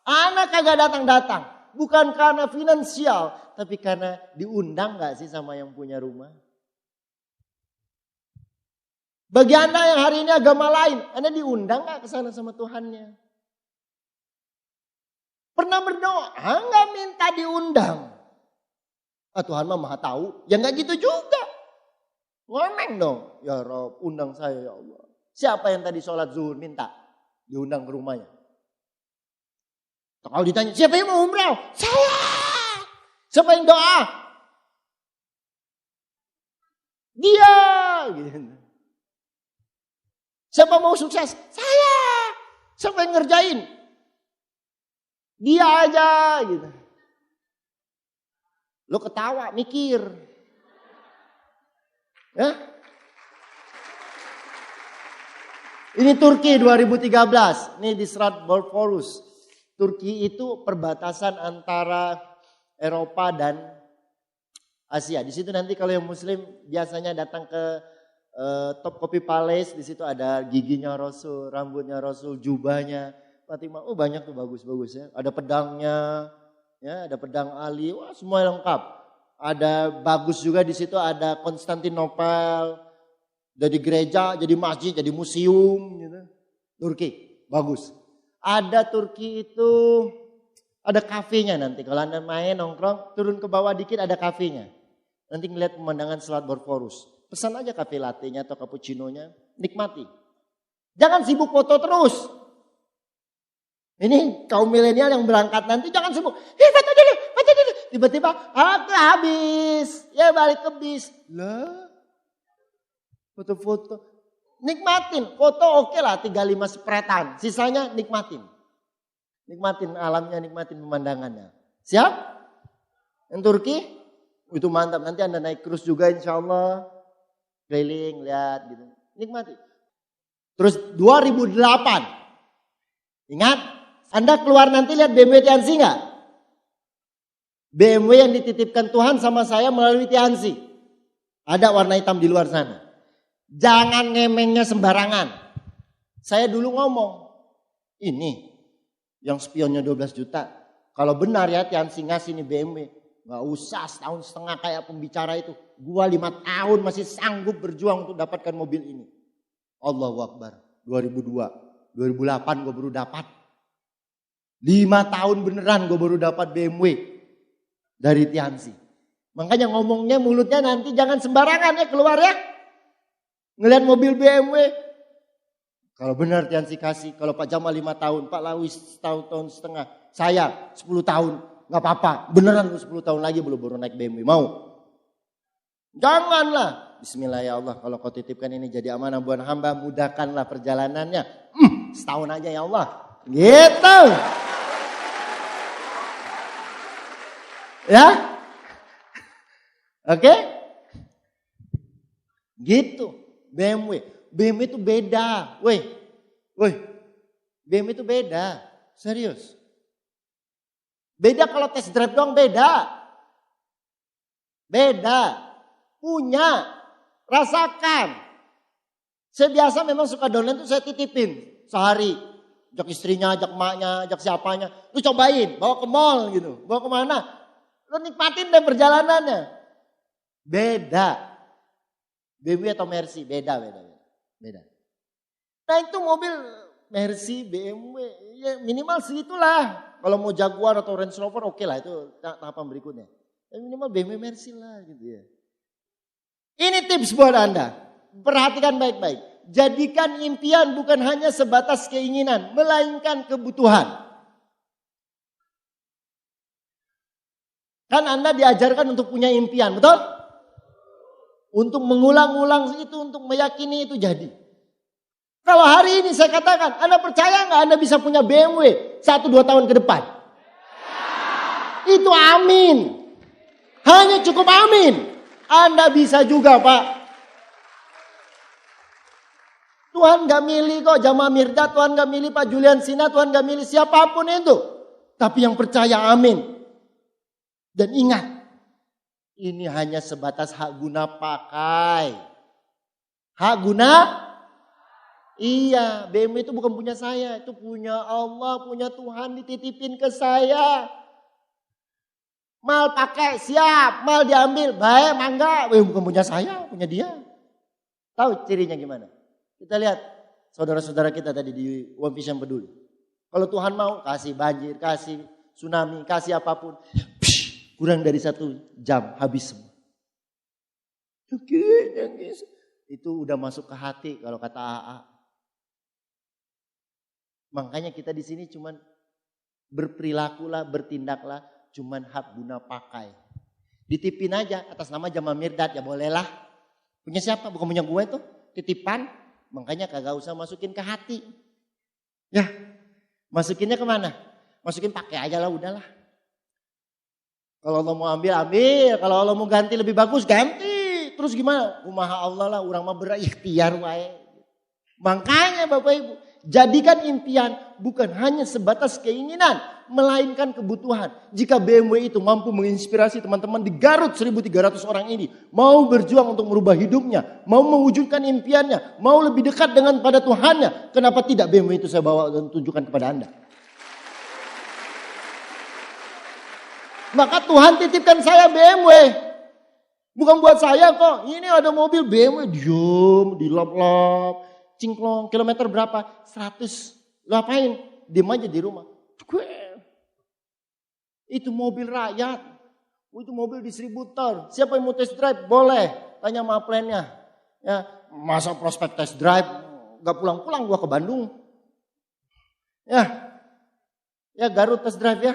anak kagak datang-datang. Bukan karena finansial, tapi karena diundang gak sih sama yang punya rumah? Bagi Anda yang hari ini agama lain, Anda diundang gak ke sana sama Tuhannya? Pernah berdoa? Enggak minta diundang. Tuhan mah maha tahu. Ya enggak gitu juga. Ngomeng dong. Ya Rob, undang saya ya Allah. Siapa yang tadi sholat zuhur minta diundang ke rumahnya? Kalau ditanya, siapa yang mau umrah? Saya. Siapa yang doa? Dia. Gitu. Siapa mau sukses? Saya. Siapa yang ngerjain? Dia aja gitu. Lo ketawa, mikir. Ya? Ini Turki 2013. Ini di Selat Bosphorus. Turki itu perbatasan antara Eropa dan Asia. Di situ nanti kalau yang Muslim biasanya datang ke Topkapi Palace. Di situ ada giginya Rasul, rambutnya Rasul, jubahnya Fatimah. Oh banyak tuh bagus-bagus ya. Ada pedangnya, ya ada pedang Ali. Wah semua lengkap. Ada bagus juga di situ ada Konstantinopel. Jadi gereja, jadi masjid, jadi museum gitu. Turki, bagus. Ada Turki itu ada kafenya nanti. Kalau Anda main nongkrong, turun ke bawah dikit ada kafenya. Nanti ngeliat pemandangan Selat Bosphorus. Pesan aja kafe latte-nya atau cappuccino-nya, nikmati. Jangan sibuk foto terus. Ini kaum milenial yang berangkat nanti jangan sibuk. Foto dulu, foto dulu. Tiba-tiba aku habis. Ya balik ke bis. Lah. Foto-foto. Nikmatin. Foto oke lah 35 spretan. Sisanya nikmatin. Nikmatin alamnya, nikmatin pemandangannya. Siap? Yang Turki? Itu mantap. Nanti Anda naik cruise juga insya Allah. Keliling, lihat gitu. Nikmati. Terus 2008. Ingat? Anda keluar nanti lihat BMW Tianxi enggak? BMW yang dititipkan Tuhan sama saya melalui Tianxi. Ada warna hitam di luar sana. Jangan ngemengnya sembarangan. Saya dulu ngomong. Ini yang spionnya 12 juta. Kalau benar ya Tianxi ngasih nih BMW. Gak usah setahun setengah kayak pembicara itu. Gua 5 tahun masih sanggup berjuang untuk dapatkan mobil ini. Allahu Akbar. 2002. 2008 gue baru dapat. 5 tahun beneran gue baru dapat BMW. Dari Tianxi. Makanya ngomongnya mulutnya nanti jangan sembarangan ya keluar ya. Ngelihat mobil BMW. Kalau benar Tianxi kasih. Kalau Pak Jamal 5 tahun. Pak Lawis tahun setengah. Saya 10 tahun. Gak apa-apa. Beneran 10 tahun lagi belum baru naik BMW. Mau? Janganlah. Bismillah ya Allah. Kalau kau titipkan ini jadi amanah buat hamba. Mudahkanlah perjalanannya. Setahun aja ya Allah. Gitu. Ya. Oke. Gitu. BMW. BMW itu beda. Woi. BMW itu beda. Serius. Beda kalau test drive doang beda. Beda. Punya. Rasakan. Saya biasa memang suka download itu saya titipin. Sehari. Ajak istrinya, ajak emaknya, ajak siapanya. Lu cobain. Bawa ke mall gitu. Bawa kemana. Lu nikmatin deh perjalanannya. Beda. BMW atau Mercy. Beda. Nah itu mobil Mercy, BMW. Ya minimal segitulah. Kalau mau Jaguar atau Range Rover oke lah. Itu tahapan berikutnya. Ya, minimal BMW Mercy lah gitu ya. Ini tips buat Anda. Perhatikan baik-baik. Jadikan impian bukan hanya sebatas keinginan. Melainkan kebutuhan. Kan Anda diajarkan untuk punya impian, betul? Untuk mengulang-ulang itu, untuk meyakini itu jadi. Kalau hari ini saya katakan, Anda percaya nggak Anda bisa punya BMW 1-2 tahun ke depan? Itu amin. Hanya cukup amin. Anda bisa juga Pak. Tuhan nggak milih kok Jamal Mirdad, Tuhan nggak milih Pak Julian Sina, Tuhan nggak milih siapapun itu. Tapi yang percaya amin. Dan ingat, ini hanya sebatas hak guna pakai. Hak guna? Iya, BMW itu bukan punya saya. Itu punya Allah, punya Tuhan dititipin ke saya. Mal pakai, siap. Mal diambil, baik, mangga. Bukan punya saya, punya dia. Tahu cirinya gimana? Kita lihat saudara-saudara kita tadi di One Vision Peduli. Kalau Tuhan mau kasih banjir, kasih tsunami, kasih apapun. Kurang dari 1 jam habis semua. Itu udah masuk ke hati kalau kata AA. Makanya kita di sini cuman berperilakulah, bertindaklah, cuman hak guna pakai. Ditipin aja atas nama Jamaah Mirdad ya bolehlah. Punya siapa? Bukan punya gue tuh, titipan. Makanya kagak usah masukin ke hati. Ya, masukinnya kemana? Masukin pakai aja lah, udahlah. Kalau Allah mau ambil, ambil. Kalau Allah mau ganti lebih bagus, ganti. Terus gimana? Umaha Allah lah, orang mah berikhtiar wae. Makanya Bapak Ibu, jadikan impian bukan hanya sebatas keinginan, melainkan kebutuhan. Jika BMW itu mampu menginspirasi teman-teman di Garut 1.300 orang ini, mau berjuang untuk merubah hidupnya, mau mewujudkan impiannya, mau lebih dekat dengan pada Tuhannya, kenapa tidak BMW itu saya bawa dan tunjukkan kepada Anda? Maka Tuhan titipkan saya BMW. Bukan buat saya kok. Ini ada mobil BMW, diam, dilap-lap, cingklong. Kilometer berapa? 100. Lu apain? Diam aja di rumah. Itu mobil rakyat. Itu mobil distributor. Siapa yang mau test drive? Boleh. Tanya sama plannya. Ya, masa prospek test drive? Gak pulang-pulang gua ke Bandung. Ya Garut test drive ya.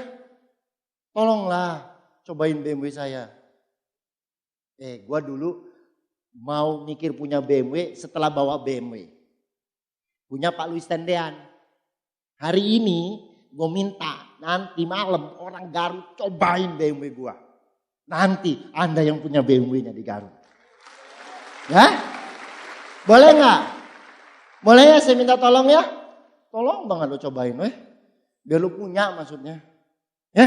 Tolonglah cobain BMW saya. Gua dulu mau mikir punya BMW setelah bawa BMW. Punya Pak Luis Tendean. Hari ini gue minta nanti malam orang Garut cobain BMW gua. Nanti Anda yang punya BMW-nya di Garut. Ya? Boleh nggak? Boleh ya saya minta tolong ya? Tolong banget lo cobain biar lo punya maksudnya. Ya?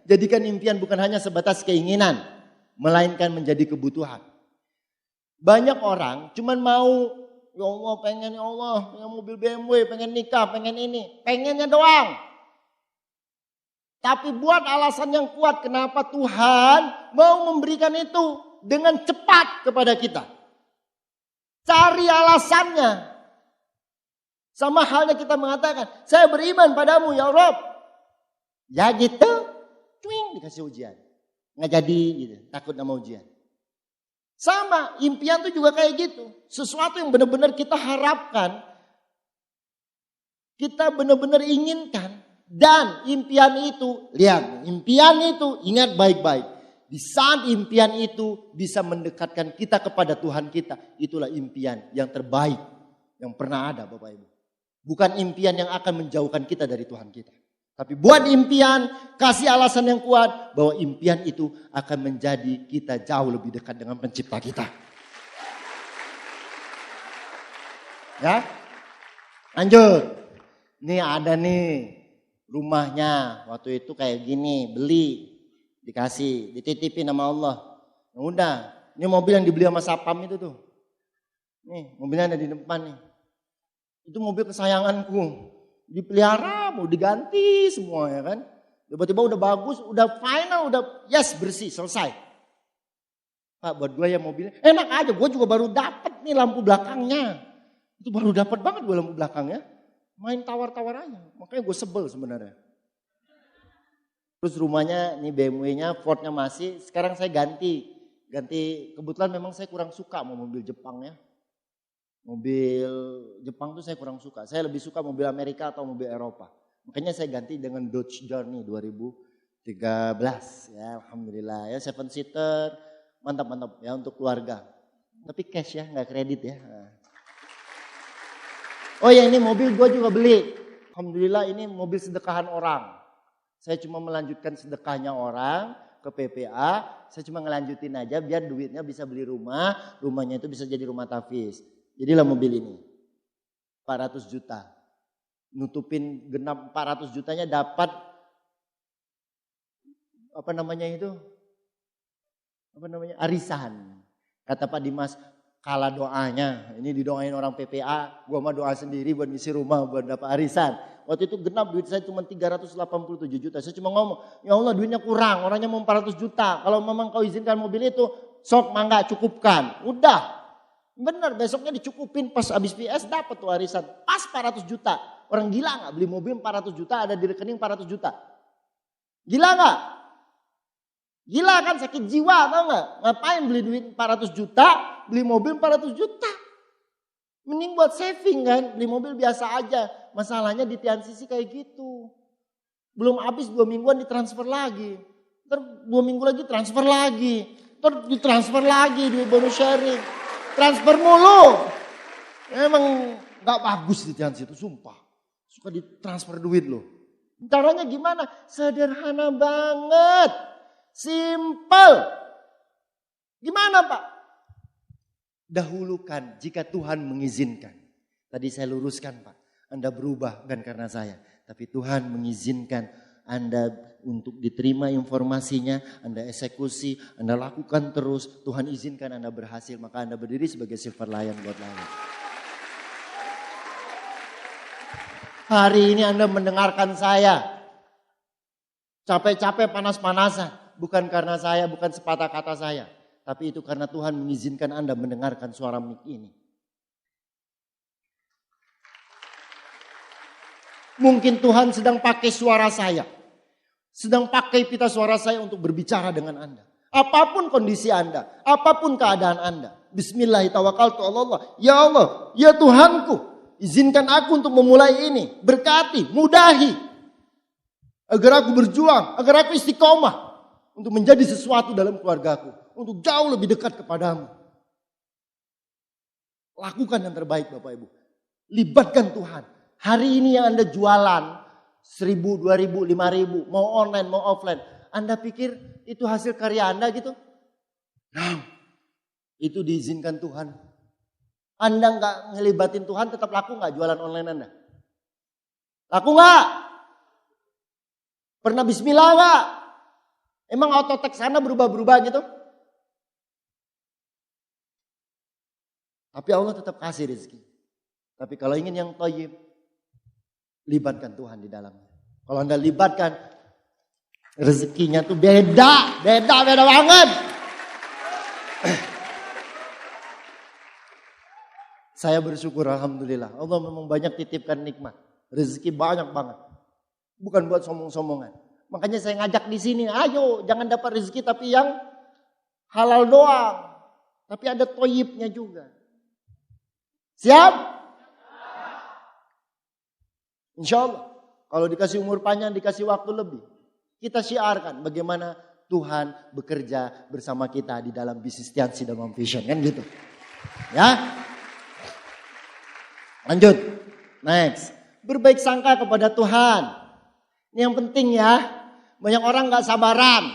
Jadikan impian bukan hanya sebatas keinginan, melainkan menjadi kebutuhan. Banyak orang cuman mau, ya Allah pengen ya Allah, pengen mobil BMW, pengen nikah, pengen ini. Pengennya doang. Tapi buat alasan yang kuat kenapa Tuhan mau memberikan itu dengan cepat kepada kita. Cari alasannya. Sama halnya kita mengatakan, saya beriman padamu ya Rob. Ya gitu, dikasih ujian. Nggak jadi gitu, takut sama ujian. Sama, impian itu juga kayak gitu. Sesuatu yang benar-benar kita harapkan, kita benar-benar inginkan. Dan impian itu, lihat, impian itu ingat baik-baik. Di saat impian itu bisa mendekatkan kita kepada Tuhan kita, itulah impian yang terbaik yang pernah ada Bapak Ibu. Bukan impian yang akan menjauhkan kita dari Tuhan kita. Tapi buat impian, kasih alasan yang kuat bahwa impian itu akan menjadi kita jauh lebih dekat dengan pencipta kita. Ya, lanjut. Nih ada nih rumahnya waktu itu kayak gini, beli, dikasih, dititipin sama Allah. Ya udah, ini mobil yang dibeli sama Sapam itu tuh. Nih mobilnya ada di depan nih. Itu mobil kesayanganku. Dipelihara, mau diganti semua ya kan. Tiba-tiba udah bagus, udah final, udah yes bersih, selesai. Pak buat gue ya mobilnya, enak aja, gue juga baru dapat nih lampu belakangnya. Itu baru dapat banget gue lampu belakangnya. Main tawar-tawar aja, makanya gue sebel sebenarnya. Terus rumahnya nih BMW-nya, Ford-nya masih, sekarang saya ganti. Kebetulan memang saya kurang suka mau mobil Jepang ya. Mobil Jepang tuh saya kurang suka. Saya lebih suka mobil Amerika atau mobil Eropa. Makanya saya ganti dengan Dodge Journey 2013 ya, alhamdulillah ya, 7-seater, mantap ya untuk keluarga. Tapi cash ya, nggak kredit ya. Oh ya ini mobil gue juga beli. Alhamdulillah ini mobil sedekahan orang. Saya cuma melanjutkan sedekahnya orang ke PPA. Saya cuma ngelanjutin aja biar duitnya bisa beli rumah. Rumahnya itu bisa jadi rumah tahfiz. Jadilah mobil ini 400 juta. Nutupin genap 400 jutanya dapat arisan. Kata Pak Dimas, kalah doanya. Ini didoain orang PPA, gua mah doa sendiri buat ngisi rumah buat dapat arisan. Waktu itu genap duit saya cuma 387 juta. Saya cuma ngomong, ya Allah duitnya kurang, orangnya mau 400 juta. Kalau memang kau izinkan mobil itu, sok mangga cukupkan. Udah. Bener, besoknya dicukupin pas habis PS dapat tuh arisan. Pas 400 juta. Orang gila gak beli mobil 400 juta ada di rekening 400 juta. Gila gak? Gila kan, sakit jiwa tau gak? Ngapain beli duit 400 juta, beli mobil 400 juta. Mending buat saving kan, beli mobil biasa aja. Masalahnya di Tian Sisi kayak gitu. Belum habis 2 mingguan ditransfer lagi. Ntar 2 minggu lagi transfer lagi. Ntar ditransfer lagi duit bonus sharing. Transfer mulu. Emang gak bagus di Tian Sisi itu, sumpah. Suka ditransfer duit loh. Caranya gimana? Sederhana banget. Simple. Gimana Pak? Dahulukan jika Tuhan mengizinkan. Tadi saya luruskan Pak. Anda berubah bukan karena saya. Tapi Tuhan mengizinkan Anda untuk diterima informasinya. Anda eksekusi. Anda lakukan terus. Tuhan izinkan Anda berhasil. Maka Anda berdiri sebagai silver lion buat lain. Hari ini Anda mendengarkan saya. Capek-capek panas-panasan. Bukan karena saya, bukan sepatah kata saya. Tapi itu karena Tuhan mengizinkan Anda mendengarkan suara mic ini. Mungkin Tuhan sedang pakai suara saya. Sedang pakai pita suara saya untuk berbicara dengan Anda. Apapun kondisi Anda, apapun keadaan Anda. Bismillahirrahmanirrahim. Ya Allah, ya Tuhanku. Izinkan aku untuk memulai ini. Berkati, mudahi. Agar aku berjuang, agar aku istiqomah. Untuk menjadi sesuatu dalam keluargaku. Untuk jauh lebih dekat kepadamu. Lakukan yang terbaik Bapak Ibu. Libatkan Tuhan. Hari ini yang Anda jualan 1.000, 2.000, 5.000. Mau online, mau offline. Anda pikir itu hasil karya Anda gitu? Nah, itu diizinkan Tuhan. Anda gak ngelibatin Tuhan tetap laku gak jualan online Anda? Laku gak? Pernah bismillah gak? Emang auto text Anda berubah-berubah gitu? Tapi Allah tetap kasih rezeki. Tapi kalau ingin yang thayyib, libatkan Tuhan di dalamnya. Kalau Anda libatkan, rezekinya tuh beda banget. Saya bersyukur alhamdulillah. Allah memang banyak titipkan nikmat. Rezeki banyak banget. Bukan buat sombong-sombongan. Makanya saya ngajak di sini, ayo jangan dapat rezeki tapi yang halal doang. Tapi ada thayyibnya juga. Siap? Insya Allah. Kalau dikasih umur panjang, dikasih waktu lebih. Kita syiarkan bagaimana Tuhan bekerja bersama kita di dalam bisnis Tian Sisi dan Vision. Kan gitu. Ya. Lanjut. Next. Berbaik sangka kepada Tuhan. Ini yang penting ya. Banyak orang gak sabaran.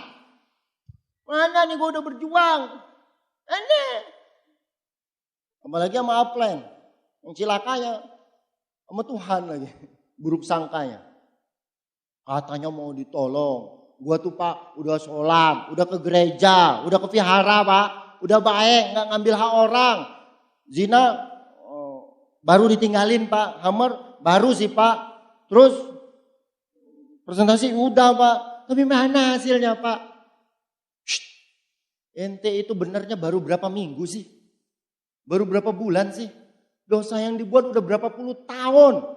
Mana nih gue udah berjuang. Aneh. Apalagi sama upline. Yang cilakanya sama Tuhan lagi. Buruk sangkanya. Katanya mau ditolong. Gua tuh Pak udah sholat, udah ke gereja, udah ke vihara Pak. Udah baik, gak ngambil hak orang. Zina baru ditinggalin Pak. Hammer baru sih Pak. Terus presentasi udah Pak. Tapi mana hasilnya Pak? Shh. Ente itu benernya baru berapa minggu sih? Baru berapa bulan sih? Dosa yang dibuat udah berapa puluh tahun.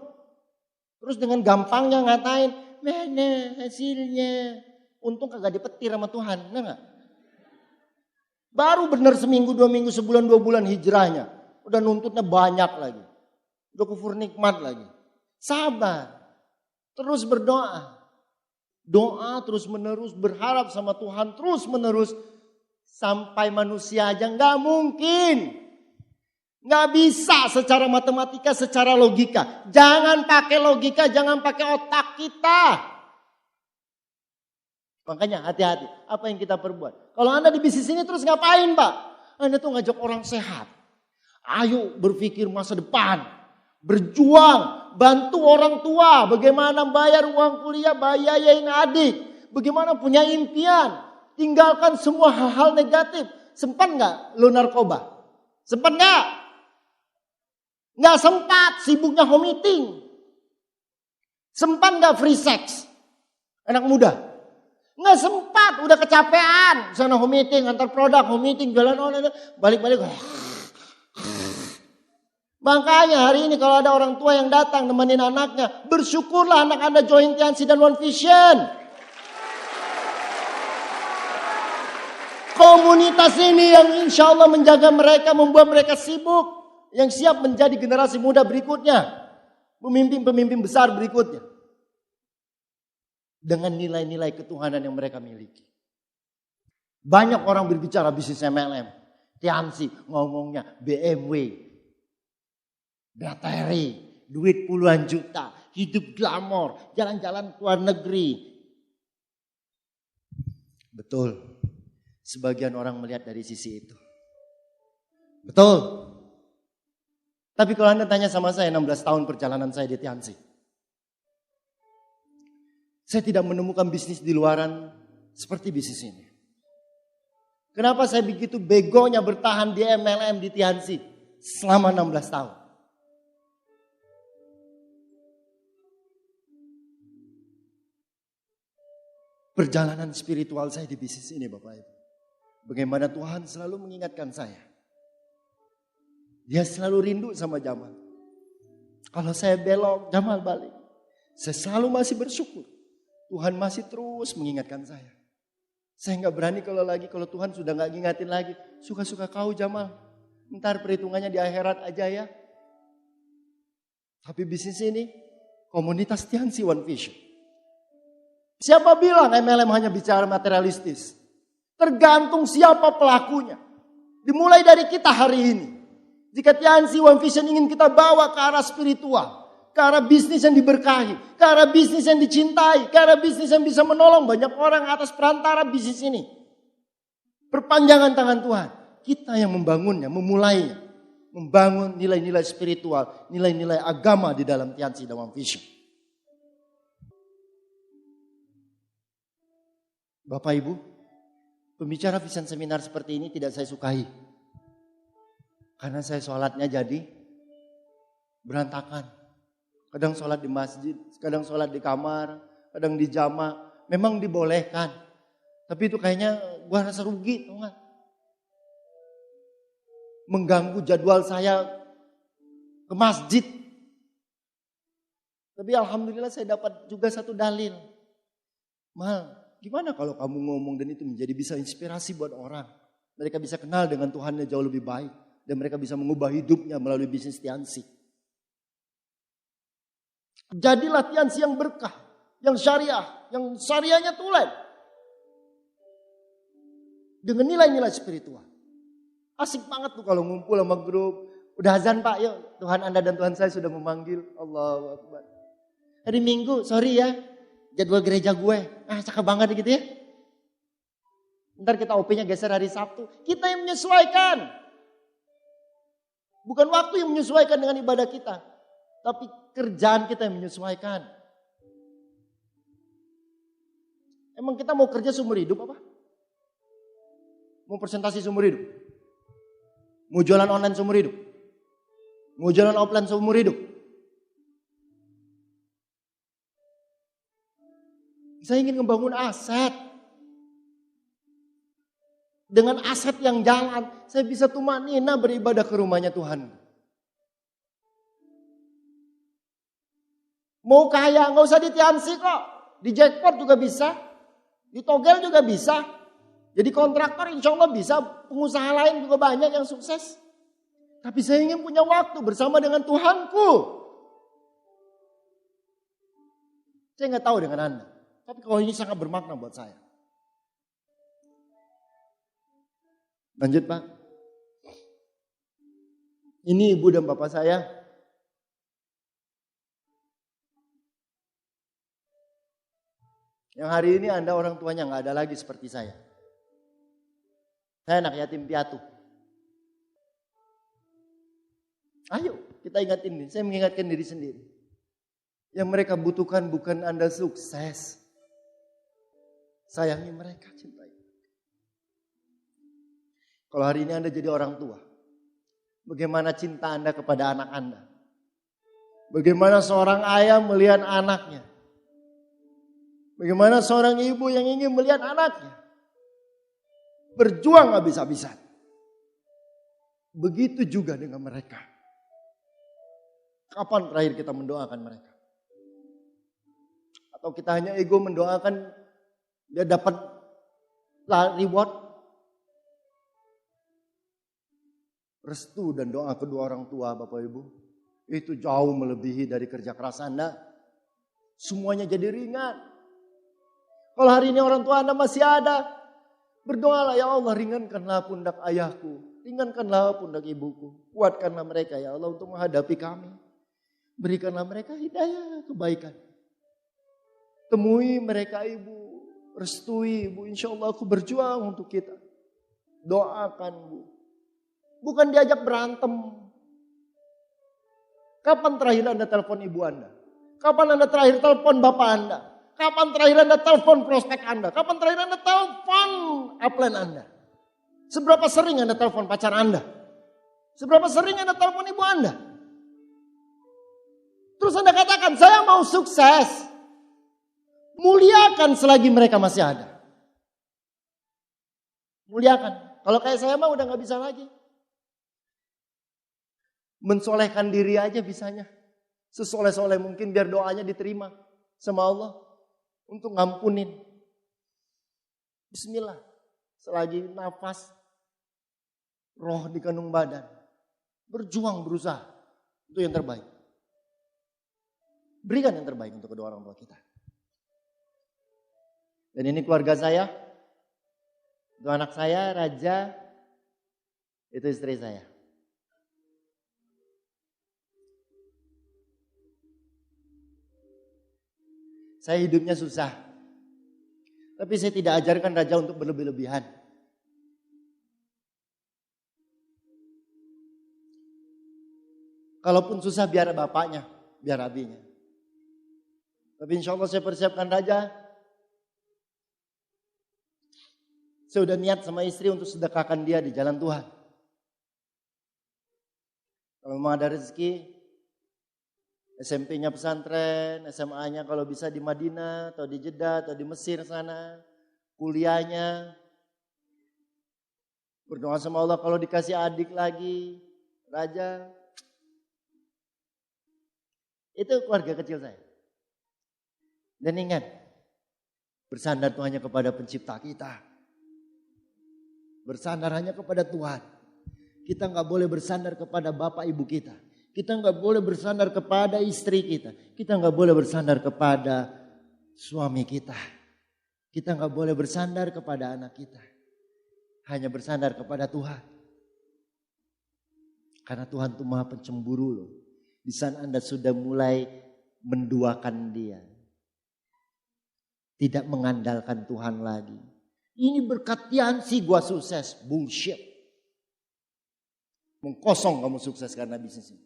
Terus dengan gampangnya ngatain, mana hasilnya? Untung kagak dipetir sama Tuhan, bener gak? Baru bener seminggu, 2 minggu, sebulan, 2 bulan hijrahnya. Udah nuntutnya banyak lagi. Udah kufur nikmat lagi. Sabar. Terus berdoa. Doa terus menerus, berharap sama Tuhan terus menerus. Sampai manusia aja gak mungkin. Gak bisa secara matematika, secara logika. Jangan pakai logika, jangan pakai otak kita. Makanya hati-hati, apa yang kita perbuat. Kalau Anda di bisnis ini terus ngapain Pak? Anda tuh ngajak orang sehat. Ayo berpikir masa depan. Berjuang, bantu orang tua. Bagaimana bayar uang kuliah, bayarin adik. Bagaimana punya impian. Tinggalkan semua hal-hal negatif. Sempat gak lo narkoba? Sempat gak? Gak sempat, sibuknya home meeting. Sempat gak free sex? Anak muda. Gak sempat, udah kecapean. Sana home meeting, antar produk, home meeting, jalan online. Balik-balik. Makanya hari ini kalau ada orang tua yang datang nemenin anaknya, bersyukurlah anak Anda join Tiansi dan One Vision. Komunitas ini yang insya Allah menjaga mereka, membuat mereka sibuk. Yang siap menjadi generasi muda berikutnya. Pemimpin-pemimpin besar berikutnya. Dengan nilai-nilai ketuhanan yang mereka miliki. Banyak orang berbicara bisnis MLM. Tiansi ngomongnya BMW. Bateri. Duit puluhan juta. Hidup glamor. Jalan-jalan ke luar negeri. Betul. Sebagian orang melihat dari sisi itu. Betul. Tapi kalau Anda tanya sama saya 16 tahun perjalanan saya di Tiansi. Saya tidak menemukan bisnis di luaran seperti bisnis ini. Kenapa saya begitu begonya bertahan di MLM di Tiansi selama 16 tahun? Perjalanan spiritual saya di bisnis ini Bapak Ibu. Bagaimana Tuhan selalu mengingatkan saya. Dia selalu rindu sama Jamal. Kalau saya belok, Jamal balik. Saya selalu masih bersyukur. Tuhan masih terus mengingatkan saya. Saya nggak berani kalau Tuhan sudah nggak ngingatin lagi. Suka-suka kau Jamal. Ntar perhitungannya di akhirat aja ya. Tapi bisnis ini, komunitas Tiansi One Vision. Siapa bilang MLM hanya bicara materialistis? Tergantung siapa pelakunya. Dimulai dari kita hari ini. Jika Tiansi One Vision ingin kita bawa ke arah spiritual, ke arah bisnis yang diberkahi, ke arah bisnis yang dicintai, ke arah bisnis yang bisa menolong banyak orang atas perantara bisnis ini. Perpanjangan tangan Tuhan. Kita yang membangunnya, memulainya. Membangun nilai-nilai spiritual, nilai-nilai agama di dalam Tiansi dan One Vision. Bapak Ibu, pembicara vision seminar seperti ini tidak saya sukai. Karena saya sholatnya jadi berantakan. Kadang sholat di masjid, kadang sholat di kamar, kadang di jamaah. Memang dibolehkan. Tapi itu kayaknya gua rasa rugi. Mengganggu jadwal saya ke masjid. Tapi alhamdulillah saya dapat juga satu dalil. Mal, gimana kalau kamu ngomong dan itu menjadi bisa inspirasi buat orang. Mereka bisa kenal dengan Tuhannya jauh lebih baik. Dan mereka bisa mengubah hidupnya melalui bisnis Tiansi. Jadilah Tiansi yang berkah, yang syariah, yang syariahnya tulen. Dengan nilai-nilai spiritual. Asik banget tuh kalau ngumpul sama grup. Udah azan Pak, yuk Tuhan Anda dan Tuhan saya sudah memanggil. Allahu Akbar. Hari Minggu, sorry ya, jadwal gereja gue. Cakep banget gitu ya. Ntar kita OP-nya geser hari Sabtu. Kita yang menyesuaikan. Bukan waktu yang menyesuaikan dengan ibadah kita. Tapi kerjaan kita yang menyesuaikan. Emang kita mau kerja seumur hidup apa? Mau presentasi seumur hidup? Mau jualan online seumur hidup? Mau jualan offline seumur hidup? Saya ingin membangun aset. Dengan aset yang jalan, saya bisa tumanina beribadah ke rumahnya Tuhan. Mau kaya, nggak usah di Tiansi kok. Di jackpot juga bisa. Di togel juga bisa. Jadi kontraktor insya Allah bisa. Pengusaha lain juga banyak yang sukses. Tapi saya ingin punya waktu bersama dengan Tuhanku. Saya nggak tahu dengan Anda. Tapi kalau ini sangat bermakna buat saya. Lanjut Pak. Ini ibu dan bapak saya. Yang hari ini Anda orang tuanya nggak ada lagi seperti saya. Saya anak yatim piatu. Ayo kita ingatin ini. Saya mengingatkan diri sendiri. Yang mereka butuhkan bukan Anda sukses. Sayangi mereka, cintai. Kalau hari ini Anda jadi orang tua, bagaimana cinta Anda kepada anak Anda? Bagaimana seorang ayah melihat anaknya? Bagaimana seorang ibu yang ingin melihat anaknya? Berjuang habis-habisan. Begitu juga dengan mereka. Kapan terakhir kita mendoakan mereka? Atau kita hanya ego mendoakan dia dapat reward? Restu dan doa kedua orang tua Bapak Ibu, itu jauh melebihi dari kerja keras Anda. Semuanya jadi ringan. Kalau hari ini orang tua Anda masih ada, berdoalah, ya Allah ringankanlah pundak ayahku, ringankanlah pundak ibuku, kuatkanlah mereka ya Allah untuk menghadapi kami. Berikanlah mereka hidayah, kebaikan. Temui mereka Ibu, restui Ibu, insya Allah aku berjuang untuk kita. Doakan Bu. Bukan diajak berantem. Kapan terakhir Anda telepon ibu Anda? Kapan Anda terakhir telepon bapak Anda? Kapan terakhir Anda telepon prospek Anda? Kapan terakhir Anda telepon upline Anda? Seberapa sering Anda telepon pacar Anda? Seberapa sering Anda telepon ibu Anda? Terus Anda katakan, saya mau sukses. Muliakan selagi mereka masih ada. Muliakan. Kalau kayak saya mah udah gak bisa lagi. Mensolehkan diri aja bisanya. Sesoleh-soleh mungkin biar doanya diterima sama Allah. Untuk ngampunin. Bismillah. Selagi nafas. Roh di kandung badan. Berjuang berusaha. Itu yang terbaik. Berikan yang terbaik untuk kedua orang tua kita. Dan ini keluarga saya. Itu anak saya, Raja. Itu istri saya. Saya hidupnya susah. Tapi saya tidak ajarkan Raja untuk berlebih-lebihan. Kalaupun susah biar bapaknya, biar abinya. Tapi insya Allah saya persiapkan Raja. Saya udah niat sama istri untuk sedekahkan dia di jalan Tuhan. Kalau memang ada rezeki, SMP-nya pesantren, SMA-nya kalau bisa di Madinah, atau di Jeddah, atau di Mesir sana. Kuliahnya. Berdoa sama Allah kalau dikasih adik lagi, Raja. Itu keluarga kecil saya. Dan ingat, bersandar itu hanya kepada pencipta kita. Bersandar hanya kepada Tuhan. Kita gak boleh bersandar kepada bapak ibu kita. Kita gak boleh bersandar kepada istri kita. Kita gak boleh bersandar kepada suami kita. Kita gak boleh bersandar kepada anak kita. Hanya bersandar kepada Tuhan. Karena Tuhan itu maha pencemburu loh. Di sana Anda sudah mulai menduakan dia. Tidak mengandalkan Tuhan lagi. Ini berkat Yansi gua sukses. Bullshit. Mengkosong kamu sukses karena bisnis ini.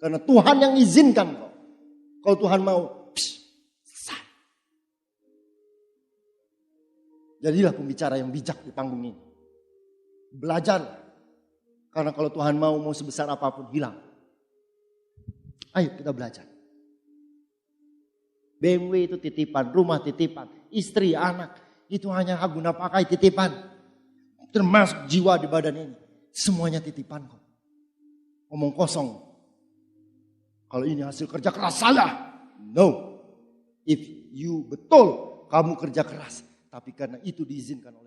Karena Tuhan yang izinkan kau. Kalau Tuhan mau, selesai. Jadilah pembicara yang bijak di panggung ini. Belajar. Karena kalau Tuhan mau sebesar apapun hilang. Ayo kita belajar. BMW itu titipan, rumah titipan, istri, anak. Itu hanya hak guna pakai titipan. Termasuk jiwa di badan ini. Semuanya titipan kok. Omong kosong. Kalau ini hasil kerja keras saya. No. If you betul kamu kerja keras. Tapi karena itu diizinkan oleh